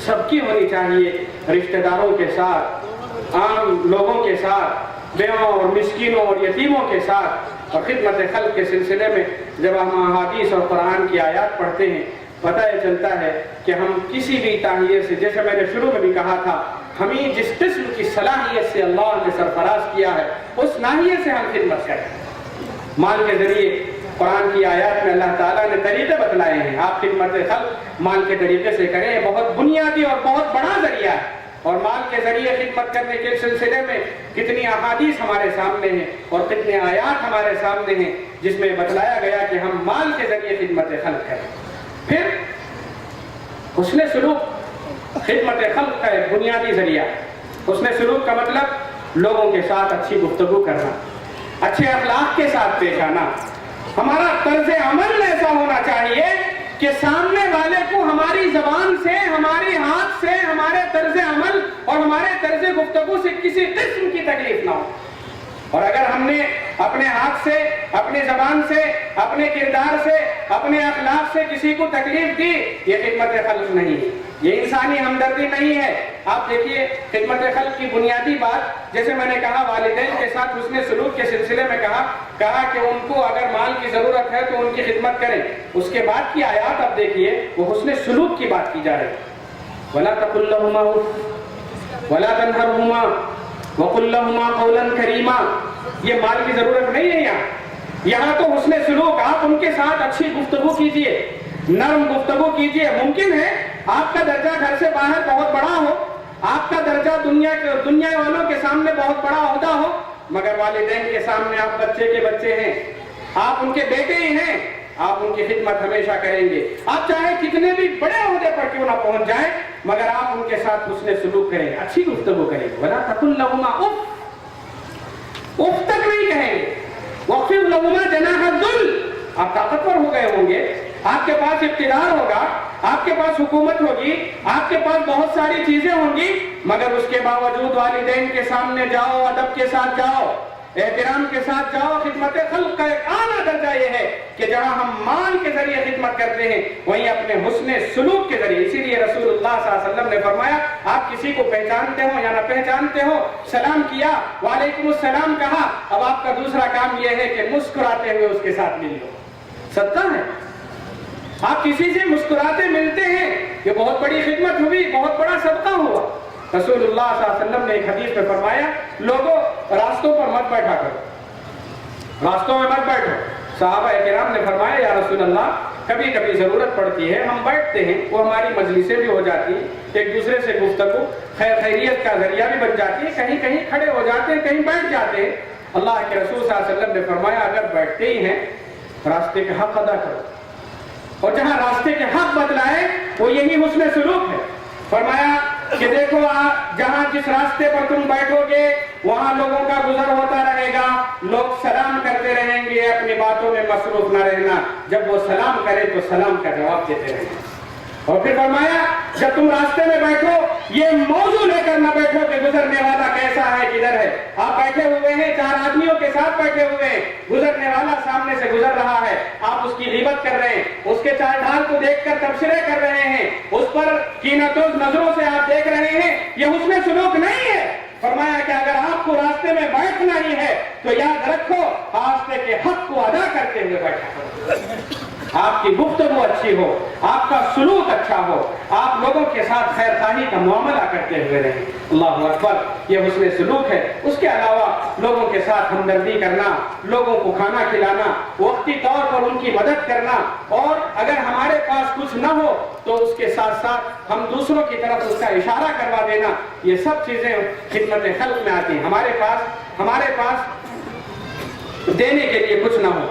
سب کی ہونی چاہیے، رشتہ داروں کے ساتھ، عام لوگوں کے ساتھ، بیووں اور مسکینوں اور یتیموں کے ساتھ۔ اور خدمت خلق کے سلسلے میں جب ہم احادیث اور قرآن کی آیات پڑھتے ہیں، پتہ یہ چلتا ہے کہ ہم کسی بھی ناحیے سے، جیسے میں نے شروع میں بھی کہا تھا، ہمیں جس قسم کی صلاحیت سے اللہ نے سرفراز کیا ہے اس ناحیے سے ہم خدمت کریں۔ مال کے ذریعے قرآن کی آیات میں اللہ تعالیٰ نے طریقے بتلائے ہیں، آپ خدمت خلق مال کے طریقے سے کریں، بہت بنیادی اور بہت بڑا ذریعہ ہے۔ اور مال کے ذریعے خدمت کرنے کے سلسلے میں کتنی احادیث ہمارے سامنے ہیں اور کتنے آیات ہمارے سامنے ہیں جس میں بتلایا گیا کہ ہم مال کے ذریعے خدمت خلق کریں۔ پھر حسن سلوک خدمت خلق کا ایک بنیادی ذریعہ۔ حسن سلوک کا مطلب لوگوں کے ساتھ اچھی گفتگو کرنا، اچھے اخلاق کے ساتھ پیش آنا۔ ہمارا طرز عمل ایسا ہونا چاہیے کہ سامنے والے کو ہماری زبان سے، ہمارے ہاتھ سے، ہمارے طرز عمل اور ہمارے طرز گفتگو سے کسی قسم کی تکلیف نہ ہو۔ اور اگر ہم نے اپنے ہاتھ سے، اپنی زبان سے، اپنے کردار سے، اپنے اخلاق سے کسی کو تکلیف دی، یہ خدمت خلق نہیں ہے، یہ انسانی ہمدردی نہیں ہے۔ آپ دیکھیے خدمت خلق کی بنیادی بات، جیسے میں نے کہا والدین کے ساتھ حسن سلوک کے سلسلے میں کہا کہ ان کو اگر مال کی ضرورت ہے تو ان کی خدمت کریں۔ اس کے بعد کی آیات اب دیکھیے، وہ حسن سلوک کی بات کی جا رہی ہے۔ وَلَا تَقُلْ لَهُمَا أُفٍّ وَلَا تَنْهَرْهُمَا وَقُلْ لَهُمَا قَوْلًا كَرِيمًا، یہ مال کی ضرورت نہیں ہے یہاں تو حسن سلوک، آپ ان کے ساتھ اچھی گفتگو کیجئے، نرم گفتگو کیجئے۔ ممکن ہے آپ کا درجہ گھر سے باہر بہت بڑا ہو، آپ کا درجہ دنیا والوں کے سامنے بہت بڑا عہدہ ہو، مگر والدین کے سامنے آپ بچے کے بچے ہیں، آپ ان کے بیٹے ہی ہیں، آپ ان کی خدمت ہمیشہ کریں گے۔ آپ چاہے کتنے بھی بڑے عہدے پر کیوں نہ پہنچ جائیں، مگر آپ ان کے ساتھ حسن سلوک کریں گے، اچھی گفتگو کریں گے۔ وَلَا تَقُلْ لَهُمَا اُفٍّ، اف تک نہیں کہیں گے۔ وَاخْفِضْ لَهُمَا جَنَاحَ الذُّلِّ، آپ طاقتور ہو گئے ہوں گے، آپ کے پاس اقتدار ہوگا، آپ کے پاس حکومت ہوگی، آپ کے پاس بہت ساری چیزیں ہوں گی، مگر اس کے باوجود والدین کے سامنے جاؤ، ادب کے ساتھ جاؤ، احترام کے ساتھ جاؤ۔ خدمت خلق کا ایک اعلیٰ درجہ یہ ہے کہ جہاں ہم مال کے ذریعے خدمت کرتے ہیں وہیں اپنے حسن سلوک کے ذریعے۔ اسی لیے رسول اللہ صلی اللہ علیہ وسلم نے فرمایا آپ کسی کو پہچانتے ہو یا نہ پہچانتے ہو، سلام کیا، وعلیکم السلام کہا، اب آپ کا دوسرا کام یہ ہے کہ مسکراتے ہوئے اس کے ساتھ مل لو۔ صدقہ ہے، آپ کسی سے مسکراتے ملتے ہیں، یہ بہت بڑی خدمت ہوئی، بہت بڑا صدقہ ہوا۔ رسول اللہ صلی اللہ علیہ وسلم نے ایک حدیث میں فرمایا لوگوں راستوں پر مت بیٹھا کرو، راستوں میں مت بیٹھو۔ صحابہ کرام نے فرمایا یا رسول اللہ کبھی کبھی ضرورت پڑتی ہے، ہم بیٹھتے ہیں، وہ ہماری مجلسیں بھی ہو جاتی ہیں، ایک دوسرے سے گفتگو خیریت کا ذریعہ بھی بن جاتی ہے، کہیں کہیں کھڑے ہو جاتے ہیں، کہیں بیٹھ جاتے ہیں۔ اللہ کے رسول صلی اللہ علیہ وسلم نے فرمایا اگر بیٹھتے ہی ہیں راستے کے حق ادا کرو، اور جہاں راستے کے حق بتلائے وہ یہی حسن سلوک ہے۔ فرمایا کہ دیکھو جہاں جس راستے پر تم بیٹھو گے وہاں لوگوں کا گزر ہوتا رہے گا، لوگ سلام کرتے رہیں گے، اپنی باتوں میں مصروف نہ رہنا، جب وہ سلام کرے تو سلام کا جواب دیتے رہیں۔ اور پھر فرمایا جب تم راستے میں بیٹھو یہ موضوع لے کر نہ بیٹھو کہ گزرنے والا کیسا ہے، کدھر ہے۔ آپ بیٹھے ہوئے ہیں، چار آدمیوں کے ساتھ بیٹھے ہوئے ہیں، گزرنے والا سامنے سے گزر رہا ہے، آپ اس کی غیبت کر رہے ہیں، اس کے چال ڈھال کو دیکھ کر تبصرے کر رہے ہیں، اس پر کینتوز نظروں سے آپ دیکھ رہے ہیں، یہ حسن سلوک نہیں ہے۔ فرمایا کہ اگر آپ کو راستے میں بیٹھنا ہی ہے تو یاد رکھو راستے کے حق کو ادا کرتے ہوئے بیٹھا کرو، آپ کی گفتگو اچھی ہو، آپ کا سلوک اچھا ہو، آپ لوگوں کے ساتھ خیر خواہی کا معاملہ کرتے ہوئے رہیں۔ اللہ اکبر، یہ حسن سلوک ہے۔ اس کے علاوہ لوگوں کے ساتھ ہمدردی کرنا، لوگوں کو کھانا کھلانا، وقتی طور پر ان کی مدد کرنا، اور اگر ہمارے پاس کچھ نہ ہو تو اس کے ساتھ ساتھ ہم دوسروں کی طرف اس کا اشارہ کروا دینا، یہ سب چیزیں خدمت خلق میں آتی ہیں۔ ہمارے پاس دینے کے لیے کچھ نہ ہو،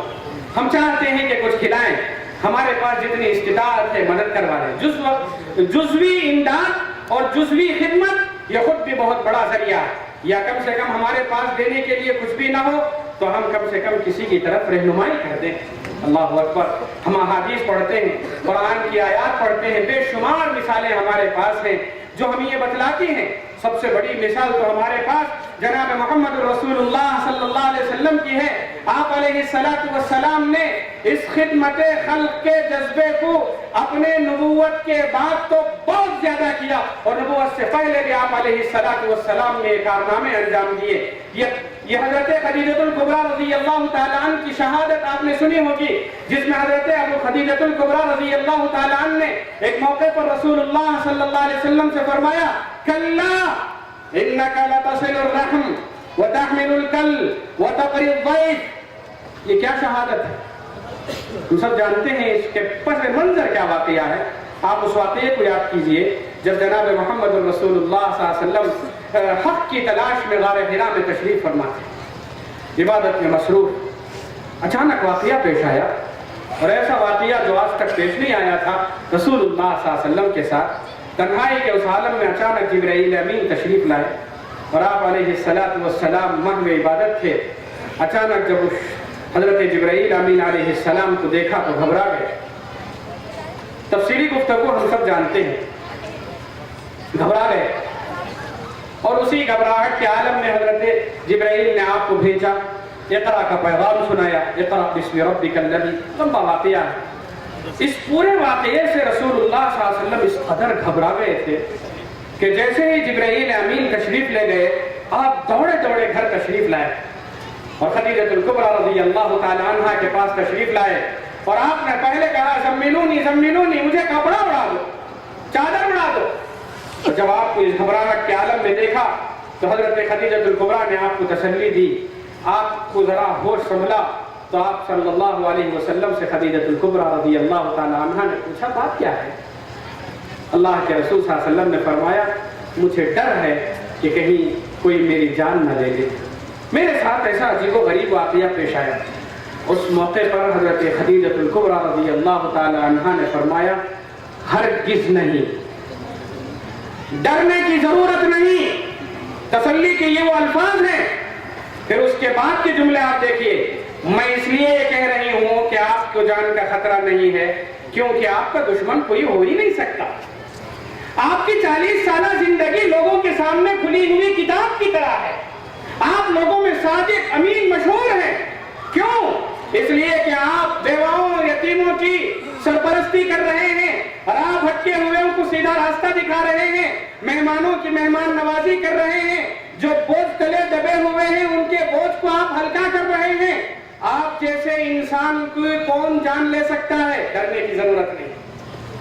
ہم چاہتے ہیں کہ کچھ کھلائیں، ہمارے پاس جتنی استطاعت ہے مدد کروا دیں۔ جزوی امداد اور جزوی خدمت یہ خود بھی بہت بڑا ذریعہ ہے، یا کم سے کم ہمارے پاس دینے کے لیے کچھ بھی نہ ہو تو ہم کم سے کم کسی کی طرف رہنمائی کر دیں۔ اللہ اکبر، ہم احادیث پڑھتے ہیں، قرآن کی آیات پڑھتے ہیں، بے شمار مثالیں ہمارے پاس ہیں جو ہمیں یہ بتلاتی ہیں۔ سب سے بڑی مثال تو ہمارے پاس جناب محمد رسول اللہ صلی اللہ علیہ وسلم کی ہے۔ آپ علیہ السلام نے اس خدمت خلق کے جذبے کو اپنے نبوت کے بعد تو بہت زیادہ کیا، اور نبوت سے پہلے بھی آپ علیہ السلام نے کارنامے انجام دیے۔ یہ حضرت خدیجہ الکبریٰ رضی اللہ تعالیٰ عنہ کی شہادت آپ نے سنی ہوگی، جس میں حضرت ابو خدیجہ الکبریٰ رضی اللہ تعالیٰ عنہ نے ایک موقع پر رسول اللہ صلی اللہ علیہ وسلم سے فرمایا، کلا انک لتصل الرحم وتحمل الکل وتقری الضیف۔ یہ کیا شہادت ہے؟ ہم سب جانتے ہیں اس کے پس منظر کیا واقعہ ہے۔ آپ اس واقعے کو یاد کیجئے جب جناب محمد رسول اللہ صلی اللہ علیہ وسلم حق کی تلاش میں غار حرا میں تشریف فرما تھے، عبادت میں مصروف، اچانک واقعہ پیش آیا، اور ایسا واقعہ جو آج تک پیش نہیں آیا تھا رسول اللہ صلی اللہ علیہ وسلم کے ساتھ۔ تنہائی کے اس عالم میں اچانک جبرائیل امین تشریف لائے، اور آپ علیہ السلام محو عبادت تھے۔ اچانک جب حضرت جبرائیل امین علیہ السلام کو دیکھا تو گھبرا گئے۔ تفصیلی گفتگو ہم سب جانتے ہیں، گھبرا گئے، اور اسی گھبراہٹ کے عالم میں حضرت جبرائیل نے آپ کو بھیجا، اقرا کا پیغام سنایا، اقرا بسم ربک الذی، لمبا واقعہ ہے۔ اس پورے واقعے سے رسول اللہ صلی اللہ علیہ وسلم اس قدر گھبرا گئے تھے کہ جیسے ہی جبرائیل امین تشریف لے گئے، آپ دوڑے دوڑے گھر تشریف لائے، اور خدیجہ الکبریٰ رضی اللہ تعالیٰ عنہ کے پاس تشریف لائے، اور آپ نے پہلے کہا زملونی، مجھے کپڑا اڑا دو، چادر اڑا دو۔ اور جب آپ کو اس گھبراہٹ کے عالم میں دیکھا تو حضرت خدیجہ الکبریٰ نے آپ کو تسلی دی، آپ کو ذرا ہوش سنبھلا، تو آپ صلی اللہ علیہ وسلم سے خدیجہ الکبریٰ رضی اللہ تعالیٰ عنہ نے پوچھا بات کیا ہے؟ اللہ کے رسول صلی اللہ علیہ وسلم نے فرمایا، مجھے ڈر ہے کہ کہیں کوئی میری جان نہ لے لے۔ میرے ساتھ ایسا عجیب و غریب واقعہ پیش آیا۔ اس موقع پر حضرت خدیجہ الکبریٰ رضی اللہ تعالیٰ عنہ نے فرمایا، ہرگز نہیں، ڈرنے کی ضرورت نہیں، تسلی کے یہ وہ الفاظ ہیں۔ پھر اس کے بعد کے جملے آپ دیکھیے، میں اس لیے یہ کہہ رہی ہوں کہ آپ کو جان کا خطرہ نہیں ہے کیونکہ آپ کا دشمن کوئی ہو ہی نہیں سکتا۔ آپ کی 40 سالہ زندگی لوگوں کے سامنے کھلی ہوئی کتاب کی طرح ہے، آپ لوگوں میں صادق امین مشہور ہیں۔ کیوں؟ اس لیے کہ آپ بیواؤں اور یتیموں کی سرپرستی کر رہے ہیں، راہ بھٹکے ہوئے کو سیدھا راستہ دکھا رہے ہیں، مہمانوں کی مہمان نوازی کر رہے ہیں، جو بوجھ تلے دبے ہوئے ہیں ان کے بوجھ کو آپ ہلکا کر رہے ہیں۔ آپ جیسے انسان کو کون جان لے سکتا ہے؟ ڈرنے کی ضرورت نہیں۔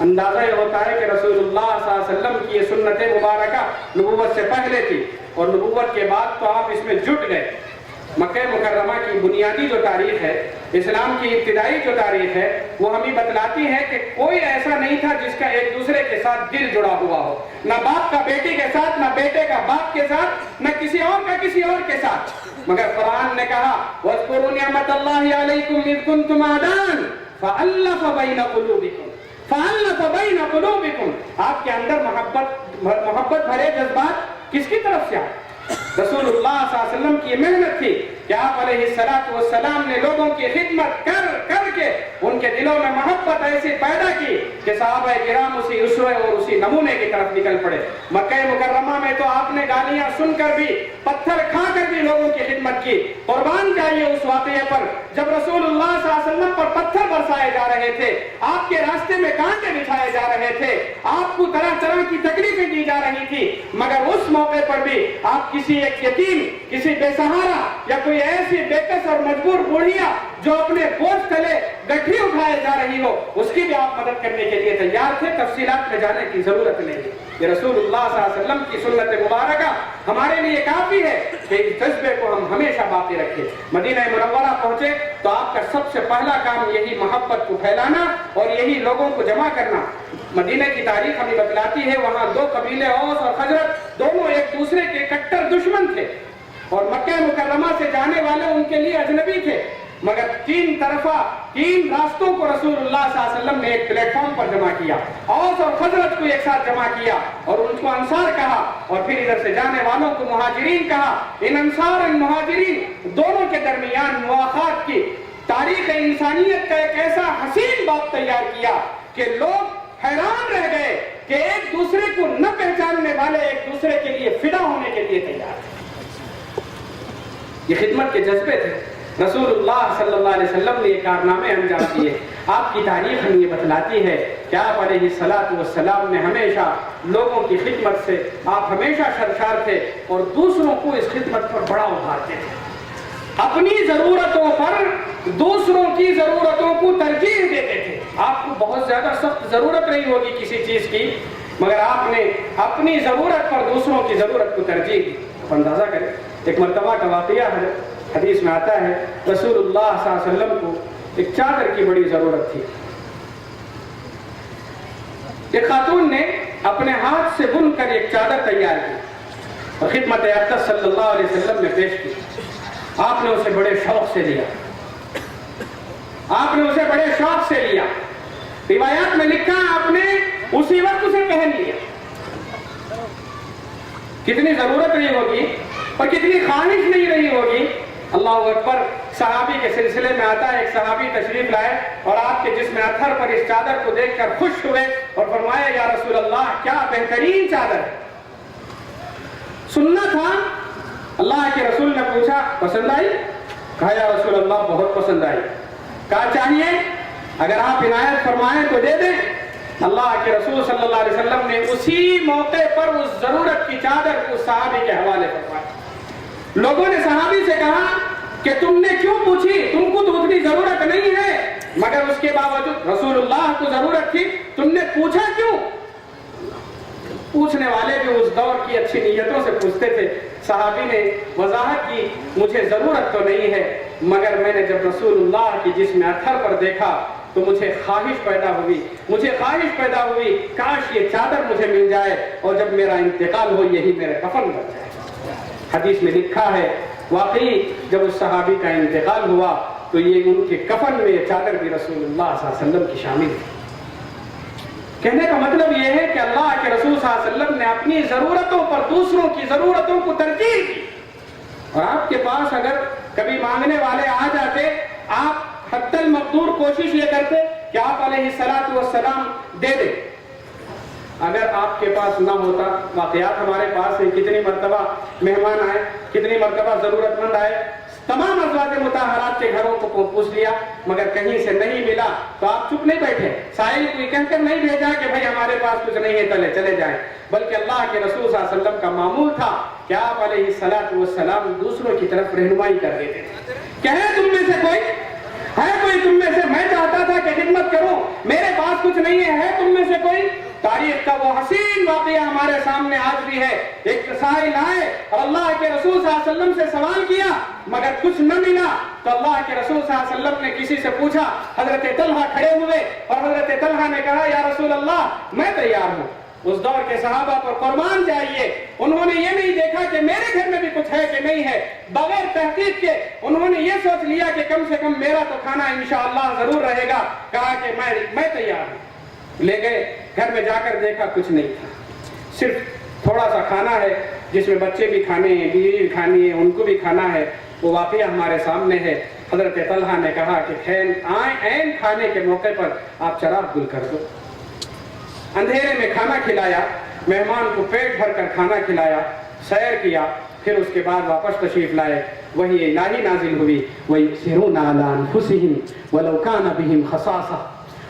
اندازہ یہ ہوتا ہے کہ رسول اللہ صلی اللہ علیہ وسلم کی یہ سنت مبارکہ نبوت سے پہلے تھی، اور نبوت کے بعد تو آپ اس میں جٹ گئے۔ مکہ مکرمہ کی بنیادی جو تاریخ ہے، اسلام کی ابتدائی جو تاریخ ہے، وہ ہمیں بتلاتی ہے کہ کوئی ایسا نہیں تھا جس کا ایک دوسرے کے ساتھ دل جڑا ہوا ہو، نہ باپ کا بیٹی کے ساتھ، نہ بیٹے کا باپ کے ساتھ، نہ کسی اور کا کسی اور کے ساتھ۔ مگر قرآن نے کہا وَاذْكُرُوا نِعْمَةَ اللَّهِ عَلَيْكُمْ إِذْ كُنْتُمْ أَعْدَاءً فَأَلَّفَ بَيْنَ قُلُوبِكُمْ۔ آپ کے اندر محبت بھرے جذبات کس کی طرف سے آئے؟ رسول اللہ صلی اللہ علیہ وسلم کی محنت تھی کہ آپ علیہ السلام نے لوگوں کی خدمت کر کے ان کے دلوں میں محبت ایسی پیدا کی کہ صحابہ کرام اسی اسوے اور اسی نمونے کی طرف نکل پڑے۔ مکہ مکرمہ میں تو آپ نے گالیاں سن کر بھی، پتھر کھا کر بھی لوگوں کی خدمت کی۔ قربان جائیے اس واقعے پر جب رسول اللہ صلی اللہ علیہ وسلم پر پتھر برسائے جا رہے تھے، آپ کے راستے میں کانٹے بچھائے جا رہے تھے، آپ کو طرح طرح کی تکلیفیں دی جا رہی تھی، مگر اس موقع پر پر بھی آپ کسی ایک یتیم, کسی بے سہارا یا کوئی ایسی بےکس اور مجبور بوڑھیا جو اپنے بوجھ تلے گٹھی اٹھائے جا رہی ہو, اس کی بھی آپ مدد کرنے کے لیے تیار تھے. تفصیلات میں جانے کی ضرورت نہیں ہے. یہ رسول اللہ صلی اللہ علیہ وسلم کی سنت مبارکہ ہمارے لیے کافی ہے کہ اس جذبے کو ہم ہمیشہ باقی رکھیں. مدینہ منورہ پہنچے تو آپ کا سب سے پہلا کام یہی محبت کو پھیلانا اور یہی لوگوں کو جمع کرنا. مدینہ کی تاریخ ہمیں بتلاتی ہے وہاں دو قبیلے اوس اور خزرج دونوں ایک دوسرے کے کٹر دشمن تھے اور مکہ مکرمہ سے جانے والے ان کے لیے اجنبی تھے, مگر تین طرفہ تین راستوں کو رسول اللہ صلی اللہ علیہ وسلم نے ایک پلیٹ فارم پر جمع کیا. اوس اور خزرج کو ایک ساتھ جمع کیا اور ان کو انصار کہا اور پھر ادھر سے جانے والوں کو مہاجرین کہا. ان انصار ان مہاجرین دونوں کے درمیان مواخات کی تاریخ انسانیت کا ایک ایسا حسین باب تیار کیا کہ لوگ حیران رہ گئے کہ ایک دوسرے کو نہ پہچاننے والے ایک دوسرے کے لیے فدا ہونے کے لیے تیار تھے. یہ خدمت کے جذبے تھے. رسول اللہ صلی اللہ علیہ وسلم نے یہ کارنامے انجام دیے. آپ کی تاریخ ہمیں یہ بتلاتی ہے کہ آپ علیہ الصلوۃ والسلام نے ہمیشہ لوگوں کی خدمت سے آپ ہمیشہ سرشار تھے اور دوسروں کو اس خدمت پر بڑا ابھارتے تھے. اپنی ضرورتوں پر دوسروں کی ضرورتوں کو ترجیح دیتے تھے. آپ کو بہت زیادہ سخت ضرورت نہیں ہوگی کسی چیز کی, مگر آپ نے اپنی ضرورت پر دوسروں کی ضرورت کو ترجیح دی. آپ اندازہ کریں, ایک مرتبہ کا واقعہ ہے, حدیث میں آتا ہے رسول اللہ صلی اللہ علیہ وسلم کو ایک چادر کی بڑی ضرورت تھی. ایک خاتون نے اپنے ہاتھ سے بن کر ایک چادر تیار کی اور خدمت اقدس صلی اللہ علیہ وسلم نے پیش کی. آپ نے اسے بڑے شوق سے لیا, آپ نے اسے بڑے شوق سے لیا. روایات میں لکھا آپ نے اسی وقت اسے پہن لیا. کتنی ضرورت نہیں ہوگی اور کتنی خواہش نہیں رہی ہوگی. اللہ اکبر. صحابی کے سلسلے میں آتا ہے ایک صحابی تشریف لائے اور آپ کے جسم اطہر پر اس چادر کو دیکھ کر خوش ہوئے اور فرمایا یا رسول اللہ کیا بہترین چادر ہے. سننا تھا. اللہ کے رسول نے پوچھا پسند آئی؟ کہا یا رسول اللہ بہت پسند آئی. کہا چاہیے اگر آپ عنایت فرمائیں تو دے دیں. اللہ کے رسول صلی اللہ علیہ وسلم نے اسی موقع پر اس ضرورت کی چادر کو صحابی کے حوالے فرمایا. لوگوں نے صحابی سے کہا کہ تم نے کیوں پوچھی, تم کو تو اتنی ضرورت نہیں ہے, مگر اس کے باوجود رسول اللہ کو ضرورت تھی, تم نے پوچھا کیوں؟ پوچھنے والے بھی اس دور کی اچھی نیتوں سے پوچھتے تھے. صحابی نے وضاحت کی مجھے ضرورت تو نہیں ہے, مگر میں نے جب رسول اللہ کی جسم اطہر پر دیکھا تو مجھے خواہش پیدا ہوئی کاش یہ چادر مجھے مل جائے اور جب میرا انتقال ہو یہی میرے کفن بن جائے. حدیث میں لکھا ہے واقعی جب اس صحابی کا انتقال ہوا تو یہ ان کے کفن میں یہ چادر بھی رسول اللہ صلی اللہ علیہ وسلم کی شامل تھی. کہنے کا مطلب یہ ہے کہ اللہ کے رسول صلی اللہ علیہ وسلم نے اپنی ضرورتوں پر دوسروں کی ضرورتوں کو ترجیح دی. اور آپ کے پاس اگر کبھی مانگنے والے آ جاتے, آپ حتی المقدور کوشش یہ کرتے کہ آپ علیہ الصلوۃ والسلام دے دیں. اگر آپ کے پاس نہ ہوتا, واقعات ہمارے پاس ہیں, کتنی مرتبہ مہمان آئے, کتنی مرتبہ ضرورت مند آئے, تمام ازواج مطہرات کے گھروں کو پوچھ لیا مگر کہیں سے نہیں ملا تو آپ چپ نہیں بیٹھے, سائل کو کہہ کر نہیں بھیجا کہ بھائی ہمارے پاس کچھ نہیں ہے چلے جائیں, بلکہ اللہ کے رسول صلی اللہ علیہ وسلم کا معمول تھا کہ آپ علیہ الصلوۃ والسلام دوسروں کی طرف رہنمائی کر دیتے تھے. کہے تم میں سے کوئی ہے, کوئی تم میں سے, میں چاہتا تھا کہ خدمت کروں, میرے پاس کچھ نہیں ہے تم میں سے کوئی؟ تاریخ کا وہ حسین واقعہ ہمارے سامنے آج بھی ہے. ایک سائل آئے اور اللہ کے رسول صلی اللہ علیہ وسلم سے سوال کیا مگر کچھ نہ ملا تو اللہ کے رسول صلی اللہ علیہ وسلم نے کسی سے پوچھا. حضرت طلحہ کھڑے ہوئے اور حضرت طلحہ نے کہا یا رسول اللہ میں تیار ہوں. اس دور کے صحابہ پر قربان جائیے, انہوں نے یہ نہیں دیکھا کہ میرے گھر میں بھی کچھ ہے کہ نہیں ہے, بغیر تحقیق کے انہوں نے یہ سوچ لیا کہ کم سے کم میرا تو کھانا انشاءاللہ ضرور رہے گا. کہا کہ میں تیار ہوں. لے گئے, گھر میں جا کر دیکھا کچھ نہیں تھا, صرف تھوڑا سا کھانا ہے جس میں بچے بھی کھانے ہیں, بیوی بھی کھانی ہے, ان کو بھی کھانا ہے. وہ واقعہ ہمارے سامنے ہے. حضرت طلحہ نے کہا کہ عین کھانے کے موقع پر آپ چراغ گل کر دو. اندھیرے میں کھانا کھلایا, مہمان کو پیٹ بھر کر کھانا کھلایا, سیر کیا, پھر اس کے بعد واپس تشریف لائے. وہی الہی نازل ہوئی وَيُؤْثِرُونَ عَلَىٰ أَنفُسِهِمْ وَلَوْ كَانَ بِهِمْ خَصَاصَةٌ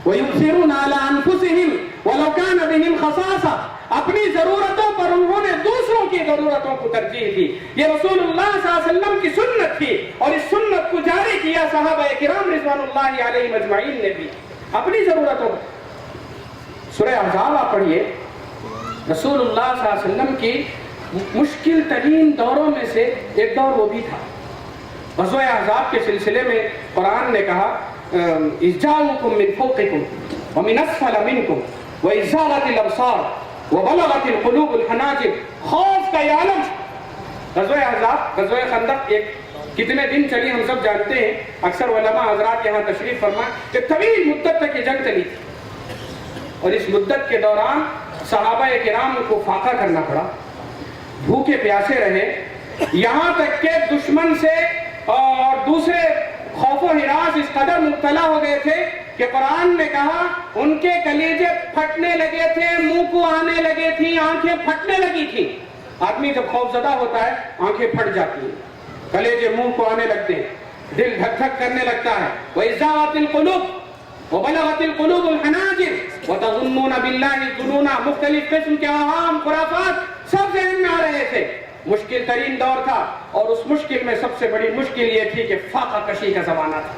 وَيُؤْثِرُونَ عَلَىٰ أَنفُسِهِمْ وَلَوْ كَانَ بِهِمْ خَصَاصَةٌ. اپنی ضرورتوں پر انہوں نے دوسروں کی ضرورتوں کو ترجیح دی. یہ رسول اللہ صلی اللہ علیہ وسلم کی سنت تھی اور اس سنت کو جاری کیا صحابہ کرام رضوان اللہ علیہم اجمعین نے بھی اپنی ضرورتوں کو. سورہ احزاب آپ پڑھیے. رسول اللہ صلی اللہ علیہ وسلم کی مشکل ترین دوروں میں سے ایک دور وہ بھی تھا. غزوہ احزاب کے سلسلے میں قرآن نے کہا اذ جاءوکم من فوقکم ومن اسفل منکم وَإِذْ زَاغَتِ الْأَبْصَارُ وَبَلَغَتِ الْقُلُوبُ الْحَنَاجِرَ. خوف کا یہ عالم. غزوہ احزاب، غزوہ خندق ایک کتنے دن چلی ہم سب جانتے ہیں. اکثر علماء حضرات یہاں تشریف فرمائیں کہ طویل مدت تک یہ جنگ چلی تھی اور اس مدت کے دوران صحابہ کرام کو فاقہ کرنا پڑا، بھوکے پیاسے رہے، یہاں تک کہ دشمن سے اور دوسرے خوف و ہراس اس قدر مبتلا ہو گئے تھے کہ قرآن نے کہا ان کے کلیجے پھٹنے لگے تھے، منہ کو آنے لگے تھی، آنکھیں پھٹنے لگی تھی. آدمی جب خوف زدہ ہوتا ہے آنکھیں پھٹ جاتی ہیں، کلیجے منہ کو آنے لگتے ہیں، دل دھک دھک کرنے لگتا ہے. وَإِذْ زَاغَتِ الْقُلُوبُ وَبَلَغَتِ الْقُلُوبُ الْحَنَاجِرَ وَتَظُنُّونَ بِاللَّهِ الظُّنُونَ. مختلف قسم کے احکام خرافات سب ذہن میں آ رہے تھے. مشکل ترین دور تھا اور اس مشکل میں سب سے بڑی مشکل یہ تھی کہ فاقہ کشی کا زمانہ تھا.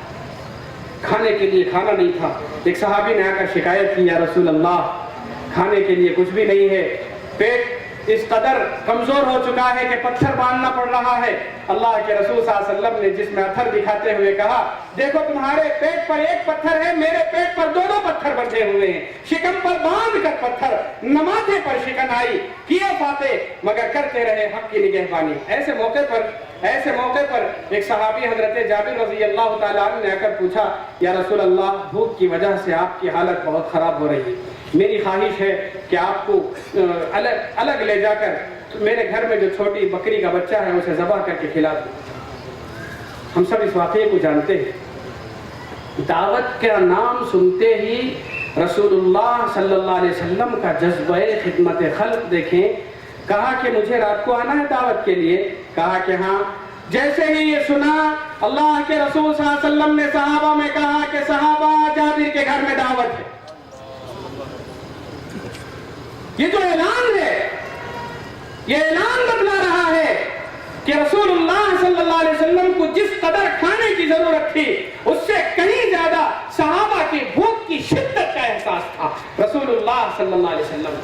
کھانے کے لیے کھانا نہیں تھا. ایک صحابی نے آ کر شکایت کی، یا رسول اللہ کھانے کے لیے کچھ بھی نہیں ہے، پیٹ اس قدر کمزور ہو چکا ہے کہ پتھر باندھنا پڑ رہا ہے. اللہ کے رسول صلی اللہ علیہ وسلم نے جس میں اتھر دکھاتے ہوئے کہا دیکھو تمہارے پیٹ پر ایک پتھر ہے، میرے پیٹ پر دو پتھر بندھے ہوئے ہیں. شکم پر باندھ کر پتھر، نماتے پر شکن آئی، کیا فاتح مگر کرتے رہے حق کی نگہبانی. ایسے موقع پر ایک صحابی حضرت جابر رضی اللہ تعالیٰ عنہ نے آ کر پوچھا، یا رسول اللہ بھوک کی وجہ سے آپ کی حالت بہت خراب ہو رہی ہے، میری خواہش ہے کہ آپ کو الگ لے جا کر میرے گھر میں جو چھوٹی بکری کا بچہ ہے اسے ذبح کر کے کھلا دوں. ہم سب اس واقعے کو جانتے ہیں. دعوت کا نام سنتے ہی رسول اللہ صلی اللہ علیہ وسلم کا جذبہ خدمت خلق دیکھیں. کہا کہ مجھے رات کو آنا ہے دعوت کے لیے، کہا کہ ہاں. جیسے ہی یہ سنا اللہ کے رسول صلی اللہ علیہ وسلم نے صحابہ میں کہا کہ صحابہ جابر کے گھر میں دعوت ہے. یہ جو اعلان ہے یہ اعلان بتلا رہا ہے کہ رسول اللہ صلی اللہ علیہ وسلم کو جس قدر کھانے کی ضرورت تھی اس سے کہیں زیادہ صحابہ کی بھوک کی شدت کا احساس تھا رسول اللہ صلی اللہ علیہ وسلم.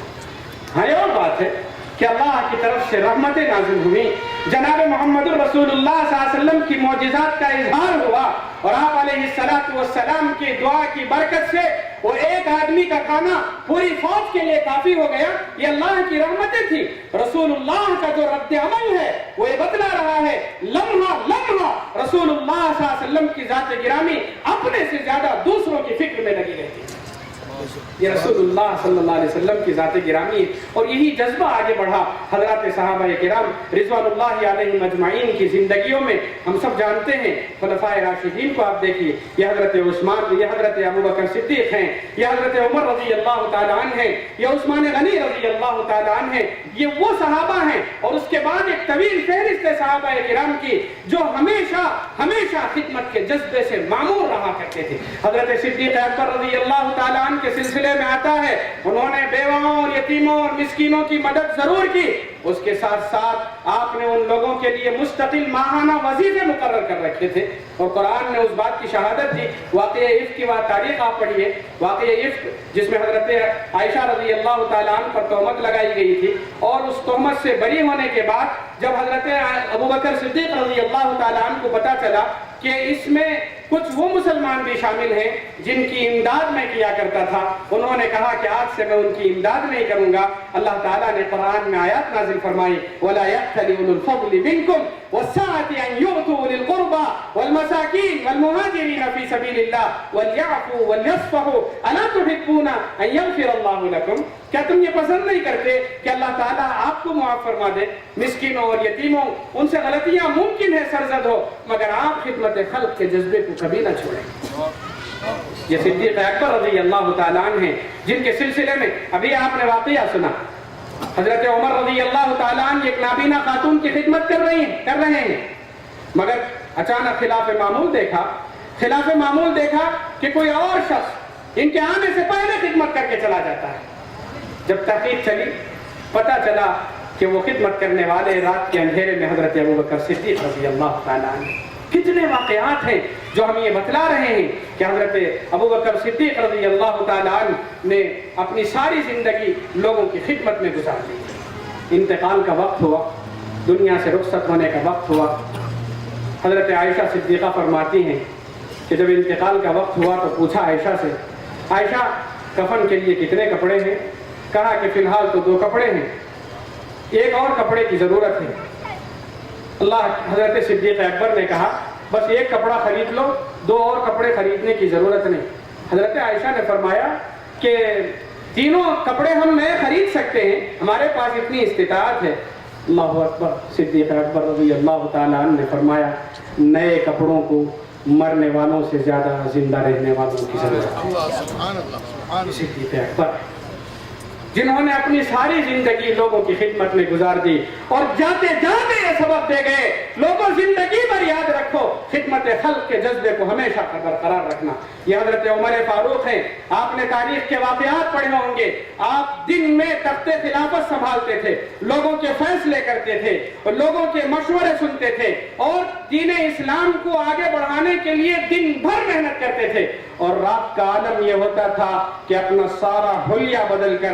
ہاں یہ اور بات ہے کہ اللہ کی طرف سے رحمتیں نازل ہوئی، جناب محمد الرسول اللہ صلی اللہ علیہ وسلم کی معجزات کا اظہار ہوا اور آپ علیہ السلام کی دعا کی برکت سے وہ ایک آدمی کا کھانا پوری فوج کے لیے کافی ہو گیا. یہ اللہ کی رحمتیں تھی. رسول اللہ کا جو رد عمل ہے وہ یہ بتلا رہا ہے لمحہ لمحہ رسول اللہ صلی اللہ علیہ وسلم کی ذات گرامی اپنے سے زیادہ دوسروں کی فکر میں لگی رہتی ہے. یہ رسول اللہ صلی اللہ علیہ وسلم کی ذات گرامی اور یہی جذبہ آگے بڑھا حضرات صحابہ کرام رضوان اللہ علیہم اجمعین کی زندگیوں میں. ہم سب جانتے ہیں خلفائے راشدین کو آپ دیکھیے، یہ حضرت عثمان، یہ حضرت ابوبکر صدیق ہیں، یہ حضرت عمر رضی اللہ تعالیٰ عنہ ہیں، یہ عثمان غنی رضی اللہ تعالیٰ عنہ ہیں. یہ وہ صحابہ ہیں اور اس کے بعد ایک طویل فہرست ہے صحابہ کرام کی جو ہمیشہ خدمت کے جذبے سے معمور رہا کرتے تھے. حضرت صدیق اکبر رضی اللہ تعالیٰ عنہ کے سلسلے میں آتا ہے انہوں نے بیواؤں اور یتیموں اور مسکینوں کی مدد ضرور کی، اس کے ساتھ ساتھ آپ نے ان لوگوں کے لیے مستقل ماہانہ وظیفے مقرر کر رکھے تھے اور قرآن نے اس بات کی شہادت دی. واقعہ عفق کی تاریخ آپ پڑھیے، واقعہ عفق جس میں حضرت عائشہ رضی اللہ تعالیٰ عنہ پر تہمت لگائی گئی تھی اور اس تہمت سے بری ہونے کے بعد جب حضرت ابوبکر صدیق رضی اللہ تعالیٰ عنہ کو پتا چلا کہ اس میں کچھ وہ مسلمان بھی شامل ہیں جن کی امداد میں کیا کرتا تھا، انہوں نے کہا کہ آج سے میں ان کی امداد نہیں کروں گا. اللہ تعالیٰ نے قرآن میں آیات نازل فرمائی وَلَا يَأْتَلِ أُولُو الْفَضْلِ مِنْكُمْ وَالسَّعَةِ أَنْ يُؤْتُوا أُولِي الْقُرْبَى وَالْمَسَاكِينَ وَالْمُهَاجِرِينَ فِي سَبِيلِ اللَّهِ وَلْيَعْفُوا وَلْيَصْفَحُوا أَلَا تُحِبُّونَ أَنْ يَغْفِرَ اللَّهُ لَكُمْ. کیا تم یہ پسند نہیں کرتے کہ اللہ تعالیٰ آپ کو معاف فرما دے؟ مسکینوں اور یتیموں ان سے غلطیاں ممکن ہے سرزد ہو مگر آپ خدمت خلق کے جذبے کو کبھی نہ چھوڑیں. یہ صدیق اکبر رضی اللہ تعالیٰ عنہ ہیں جن کے سلسلے میں ابھی آپ نے واقعہ سنا. حضرت عمر رضی اللہ تعالیٰ عنہ ایک نابینا خاتون کی خدمت کر رہے ہیں مگر اچانک خلاف معمول دیکھا کہ کوئی اور شخص ان کے آنے سے پہلے خدمت کر کے چلا جاتا ہے. جب تحقیق چلی پتہ چلا کہ وہ خدمت کرنے والے رات کے اندھیرے میں حضرت ابوبکر صدیق رضی اللہ تعالیٰ عنہ. کتنے واقعات ہیں جو ہم یہ بتلا رہے ہیں کہ حضرت ابوبکر صدیق رضی اللہ تعالیٰ عنہ نے اپنی ساری زندگی لوگوں کی خدمت میں گزار دی. انتقال کا وقت ہوا, دنیا سے رخصت ہونے کا وقت ہوا. حضرت عائشہ صدیقہ فرماتی ہیں کہ جب انتقال کا وقت ہوا تو پوچھا عائشہ سے, عائشہ کفن کے لیے کتنے کپڑے ہیں؟ کہا کہ فی الحال تو 2 کپڑے ہیں, ایک اور کپڑے کی ضرورت ہے. حضرت صدیق اکبر نے کہا بس 1 کپڑا خرید لو, 2 اور کپڑے خریدنے کی ضرورت نہیں. حضرت عائشہ نے فرمایا کہ 3 کپڑے ہم نئے خرید سکتے ہیں, ہمارے پاس اتنی استطاعت ہے. اللہ اکبر. صدیق اکبر رضی اللہ تعالیٰ عنہ نے فرمایا نئے کپڑوں کو مرنے والوں سے زیادہ زندہ رہنے والوں کی ضرورت ہے. صدیق اکبر جنہوں نے اپنی ساری زندگی لوگوں کی خدمت میں گزار دی اور جاتے جاتے یہ سبق دے گئے لوگوں زندگی پر یاد رکھو خدمت خلق کے جذبے کو ہمیشہ برقرار رکھنا. یہ حضرت عمر فاروق ہیں. آپ نے تاریخ کے واقعات پڑھے ہوں گے. آپ دن میں تخت خلافت سنبھالتے تھے, لوگوں کے فیصلے کرتے تھے اور لوگوں کے مشورے سنتے تھے اور دین اسلام کو آگے بڑھانے کے لیے دن بھر محنت کرتے تھے. اور رات کا عالم یہ ہوتا تھا کہ اپنا سارا حلیہ بدل کر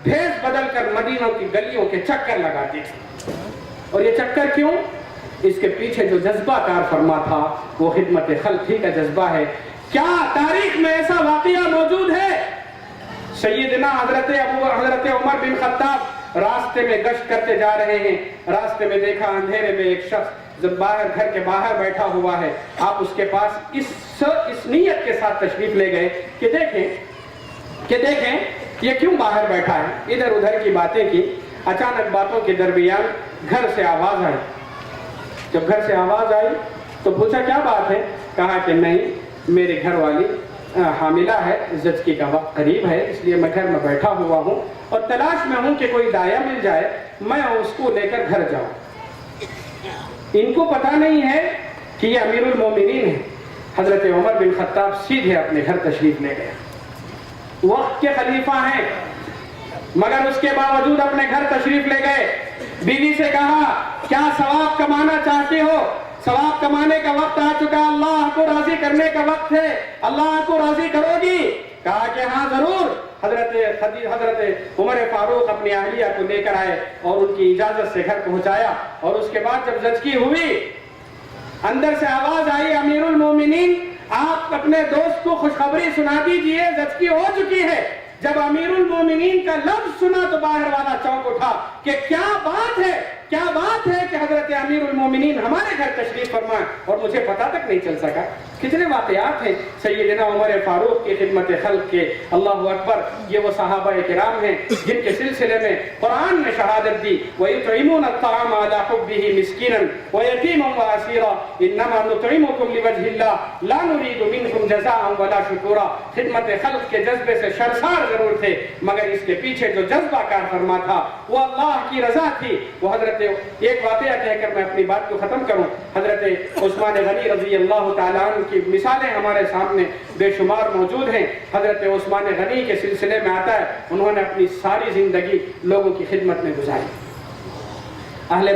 بھیس بدل کر مدینہ کی گلیوں کے چکر لگاتے تھے. اور یہ چکر کیوں؟ اس کے پیچھے جو جذبہ کار فرما تھا وہ خدمت خلق ہی کا جذبہ ہے. کیا تاریخ میں ایسا واقعہ موجود ہے؟ سیدنا حضرت عمر بن خطاب راستے میں گشت کرتے جا رہے ہیں. راستے میں دیکھا اندھیرے میں ایک شخص جب گھر کے باہر بیٹھا ہوا ہے. آپ اس کے پاس اس نیت کے ساتھ تشریف لے گئے کہ دیکھیں یہ کیوں باہر بیٹھا ہے. ادھر ادھر کی باتیں کی. اچانک باتوں کے درمیان گھر سے آواز آئی. جب گھر سے آواز آئی تو پوچھا کیا بات ہے؟ کہا کہ نہیں, میری گھر والی حاملہ ہے, زچگی کا وقت قریب ہے, اس لیے میں گھر میں بیٹھا ہوا ہوں اور تلاش میں ہوں کہ کوئی دایا مل جائے, میں اس کو لے کر گھر جاؤں. ان کو پتہ نہیں ہے کہ یہ امیر المومنین ہے. حضرت عمر بن خطاب سیدھے اپنے گھر تشریف لے گئے. وقت کے خلیفہ ہیں مگر اس کے باوجود اپنے گھر تشریف لے گئے. بیوی سے کہا کیا ثواب کمانا چاہتے ہو؟ ثواب کمانے کا وقت آ چکا, اللہ کو راضی کرنے کا وقت ہے, اللہ کو راضی کرو گی؟ کہا کہ ہاں ضرور. حضرت عمر فاروق اپنی اہلیہ کو لے کر آئے اور ان کی اجازت سے گھر پہنچایا. اور اس کے بعد جب زچگی ہوئی اندر سے آواز آئی امیر المومنین آپ اپنے دوست کو خوشخبری سنا دیجئے, زچگی ہو چکی ہے. جب امیر المومنین کا لفظ سنا تو باہر والا چونک اٹھا کہ کیا بات ہے کہ حضرت امیر المومنین ہمارے گھر تشریف فرمائے اور مجھے پتہ تک نہیں چل سکا. کتنے واقعات ہیں سیدنا عمر فاروق کی خدمت خلق کے. اللہ اکبر. یہ وہ صحابہ کرام ہیں جن کے سلسلے میں قرآن نے شہادت دی وَيُطْعِمُونَ الطَّعَامَ عَلَى حُبِّهِ مِسْكِينًا وَيَتِيمًا وَأَسِيرًا إِنَّمَا نُطْعِمُكُمْ لِوَجْهِ اللَّهِ لَا نُرِيدُ مِنْكُمْ جَزَاءً وَلَا شُكُورًا. خدمت خلق کے جذبے سے سرشار ضرور تھے مگر اس کے پیچھے جو جذبہ کار فرما تھا وہ اللہ کی رضا تھی. وہ حضرت ایک واقعہ کہہ کر میں اپنی بات کو ختم کروں. حضرت عثمان غنی رضی اللہ تعالیٰ عنہ کی مثالیں ہمارے سامنے بے شمار موجود ہیں. حضرت عثمان غنی کے سلسلے میں آتا ہے انہوں نے اپنی ساری زندگی لوگوں کی خدمت میں گزاری. اہل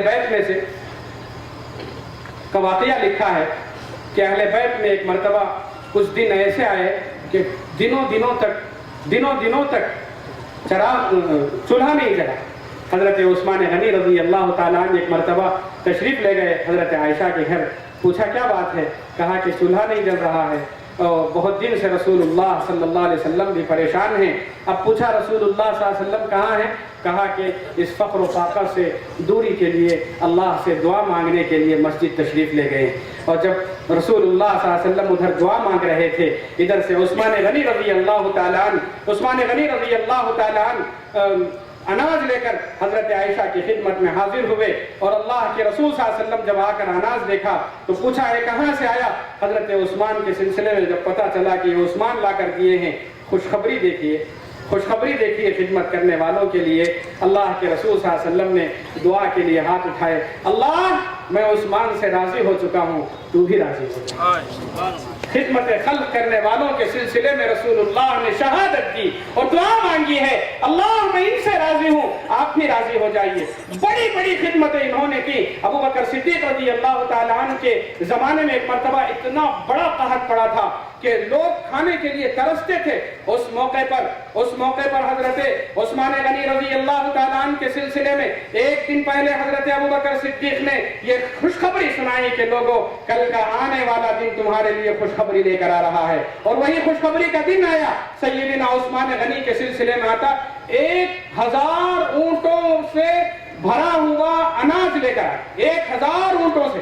بیت میں سے کا واقعہ لکھا ہے کہ اہل بیت میں ایک مرتبہ کچھ دن ایسے آئے کہ دنوں تک چولہا نہیں جلا. حضرت عثمان غنی رضی اللہ تعالیٰ عنہ ایک مرتبہ تشریف لے گئے حضرت عائشہ کے گھر. پوچھا کیا بات ہے؟ کہا کہ چولہا نہیں جل رہا ہے اور بہت دن سے رسول اللہ صلی اللہ علیہ وسلم بھی پریشان ہیں. اب پوچھا رسول اللہ صلی اللہ علیہ وسلم کہاں ہیں؟ کہا کہ اس فقر و فاقہ سے دوری کے لیے اللہ سے دعا مانگنے کے لیے مسجد تشریف لے گئے. اور جب رسول اللہ صلی اللہ علیہ وسلم ادھر دعا مانگ رہے تھے ادھر سے عثمان غنی رضی اللہ تعالیٰ عنہ اناج لے کر حضرت عائشہ کی خدمت میں حاضر ہوئے. اور اللہ کے رسول صلی اللہ علیہ وسلم جب آ کر اناج دیکھا تو پوچھا ہے کہاں سے آیا؟ حضرت عثمان کے سلسلے میں جب پتہ چلا کہ یہ عثمان لا کر دیے ہیں. خوشخبری دیکھیے خدمت کرنے والوں کے لیے. اللہ کے رسول صلی اللہ علیہ وسلم نے دعا کے لیے ہاتھ اٹھائے. اللہ میں عثمان سے راضی ہو چکا ہوں, تو بھی راضی ہو جا. خدمت خلق کرنے والوں کے سلسلے میں رسول اللہ نے شہادت کی اور دعا مانگی کی ہے, اللہ میں ان سے راضی ہوں, آپ بھی راضی ہو جائیے. بڑی بڑی خدمتیں انہوں نے کی. ابو بکر صدیق رضی اللہ تعالیٰ عنہ کے زمانے میں ایک مرتبہ اتنا بڑا قحط پڑا تھا کہ لوگ کھانے کے لیے ترستے تھے. اس موقع پر حضرت عثمان غنی رضی اللہ تعالیٰ عنہ کے سلسلے میں ایک دن پہلے حضرت ابو بکر صدیق نے یہ خوشخبری سنائی کہ لوگوں, کل کا آنے والا دن تمہارے لیے خوشخبری لے کر آ رہا ہے. اور وہی خوشخبری کا دن آیا. سیدنا عثمان غنی کے سلسلے میں آتا 1000 اونٹوں سے بھرا ہوا اناج لے کر آئے. 1000 اونٹوں سے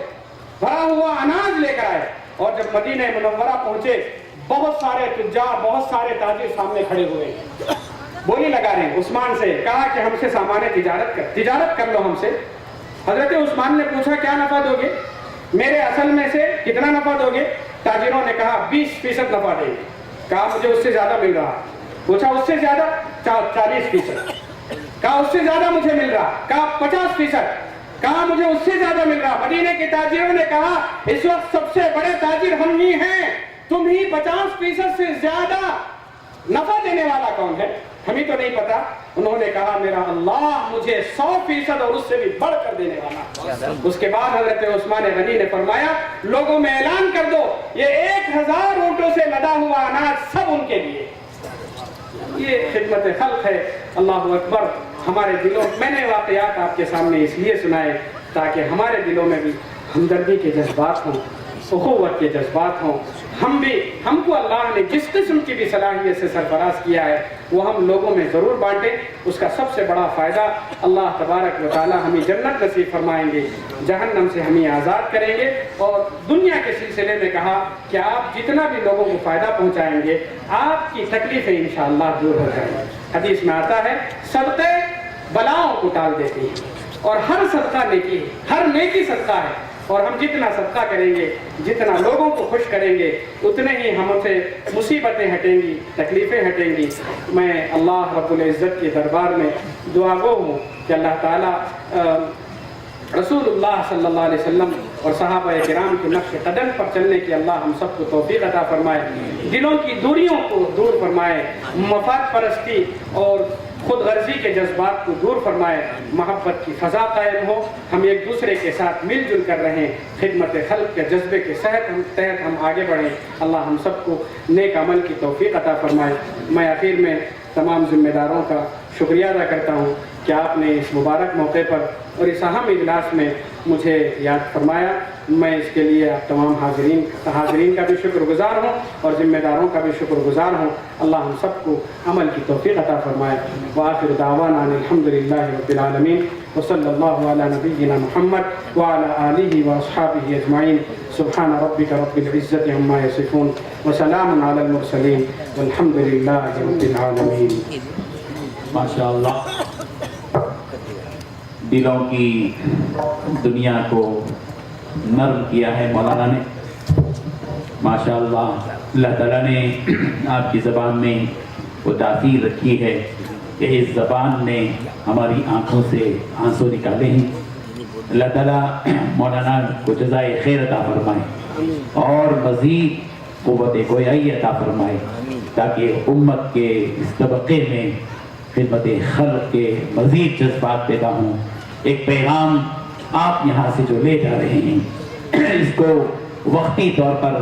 بھرا ہوا اناج لے کر آئے. اور جب مدینہ منورہ پہنچے, بہت سارے تجار, بہت سارے تاجر سامنے کھڑے ہوئے, بولی لگا رہے ہیں عثمان سے. کہا کہ ہم سے سامان تجارت کر لو ہم سے. حضرت عثمان نے پوچھا کیا نفع دو گے, میرے اصل میں سے کتنا نفع دو گے؟ تاجروں نے کہا 20% نفع دیں گے. کہا مجھے اس سے زیادہ مل رہا. پوچھا اس سے زیادہ؟ 40%. کہا اس سے زیادہ مجھے مل رہا. کہا 50%. کہا مجھے اس سے زیادہ مل رہا. مدینے کے تاجروں نے کہا اس وقت سب سے بڑے تاجر ہم ہی ہیں, تم ہی 50% سے زیادہ نفع دینے والا کون ہے؟ ہمیں تو نہیں پتا. انہوں نے کہا میرا اللہ مجھے 100% اور اس سے بھی بڑھ کر دینے والا. اس کے بعد حضرت عثمان غنی نے فرمایا لوگوں میں اعلان کر دو یہ 1000 اونٹوں سے لدا ہوا اناج سب ان کے لیے. یہ خدمت خلق ہے. اللہ اکبر. ہمارے دلوں, میں نے واقعات آپ کے سامنے اس لیے سنائے تاکہ ہمارے دلوں میں بھی ہمدردی کے جذبات ہوں, اخوت کے جذبات ہوں. ہم کو اللہ نے جس قسم کی بھی صلاحیت سے سرفراز کیا ہے وہ ہم لوگوں میں ضرور بانٹیں. اس کا سب سے بڑا فائدہ اللہ تبارک و تعالی ہمیں جنت نصیب فرمائیں گے, جہنم سے ہمیں آزاد کریں گے. اور دنیا کے سلسلے میں کہا کہ آپ جتنا بھی لوگوں کو فائدہ پہنچائیں گے آپ کی تکلیفیں انشاءاللہ دور ہو جائیں گی. حدیث میں آتا ہے صدقے بلاؤں کو ٹال دیتی ہیں اور ہر صدقہ نیکی ہے, ہر نیکی صدقہ ہے. اور ہم جتنا صدقہ کریں گے, جتنا لوگوں کو خوش کریں گے, اتنے ہی ہم سے مصیبتیں ہٹیں گی, تکلیفیں ہٹیں گی. میں اللہ رب العزت کے دربار میں دعا گو ہوں کہ اللہ تعالیٰ رسول اللہ صلی اللہ علیہ وسلم اور صحابہ کرام کے نقش قدم پر چلنے کی اللہ ہم سب کو توفیق عطا فرمائے. دلوں کی دوریوں کو دور فرمائے, مفاد پرستی اور خود غرضی کے جذبات کو دور فرمائے, محبت کی فضا قائم ہو, ہم ایک دوسرے کے ساتھ مل جل کر رہیں, خدمت خلق کے جذبے کے تحت ہم آگے بڑھیں. اللہ ہم سب کو نیک عمل کی توفیق عطا فرمائے. میں آخر میں تمام ذمہ داروں کا شکریہ ادا کرتا ہوں کہ آپ نے اس مبارک موقع پر اور اس اہم اجلاس میں مجھے یاد فرمایا. میں اس کے لیے آپ تمام حاضرین کا بھی شکر گزار ہوں اور ذمہ داروں کا بھی شکر گزار ہوں. اللہ ہم سب کو عمل کی توفیق عطا فرمائے. وآخر دعوانا الحمدللہ رب العالمین وصلی اللہ علی نبینا محمد وعلی آلہ واصحابہ اجمعین. سبحان ربک رب العزت عما یصفون وسلام علی المرسلین والحمدللہ رب العالمین. ماشاءاللہ, دلوں کی دنیا کو نرم کیا ہے مولانا نے. ماشاءاللہ, اللہ تعالیٰ نے آپ کی زبان میں وہ تاثیر رکھی ہے کہ اس زبان نے ہماری آنکھوں سے آنسو نکالے ہیں. اللہ تعالیٰ مولانا کو جزائے خیر عطا فرمائے اور مزید قوت گویائی عطا فرمائے تاکہ امت کے اس طبقے میں خدمت خلق کے مزید جذبات پیدا ہوں. ایک پیغام آپ یہاں سے جو لے جا رہے ہیں اس کو وقتی طور پر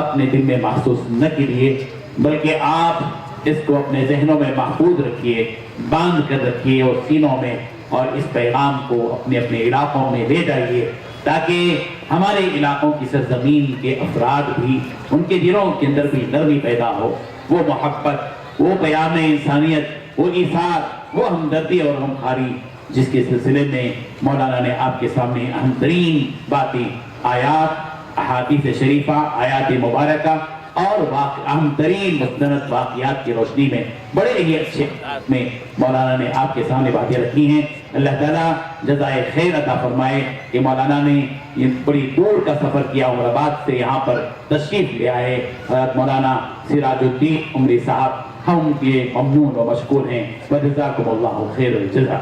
اپنے دل میں محسوس نہ کیجیے, بلکہ آپ اس کو اپنے ذہنوں میں محفوظ رکھیے, باندھ کر رکھیے اور سینوں میں, اور اس پیغام کو اپنے اپنے علاقوں میں لے جائیے تاکہ ہمارے علاقوں کی سرزمین کے افراد بھی, ان کے دلوں کے اندر بھی نرمی پیدا ہو, وہ محبت, وہ پیام انسانیت, وہ ایثار, وہ ہمدردی اور غمخواری جس کے سلسلے میں مولانا نے آپ کے سامنے اہم ترین باتیں آیات, احادیث شریفہ, آیات مبارکہ اور اہم ترین مستند واقعات کی روشنی میں بڑے ہی اچھے انداز میں مولانا نے آپ کے سامنے باتیں رکھی ہیں. اللہ تعالیٰ جزائے خیر عطا فرمائے کہ مولانا نے یہ بڑی دور کا سفر کیا, عمر آباد سے یہاں پر تشریف لے آئے. حضرت مولانا سراج الدین عمری صاحب ہم کے ممنون و مشکور ہیں. وجزاکم اللہ خیر الجزا.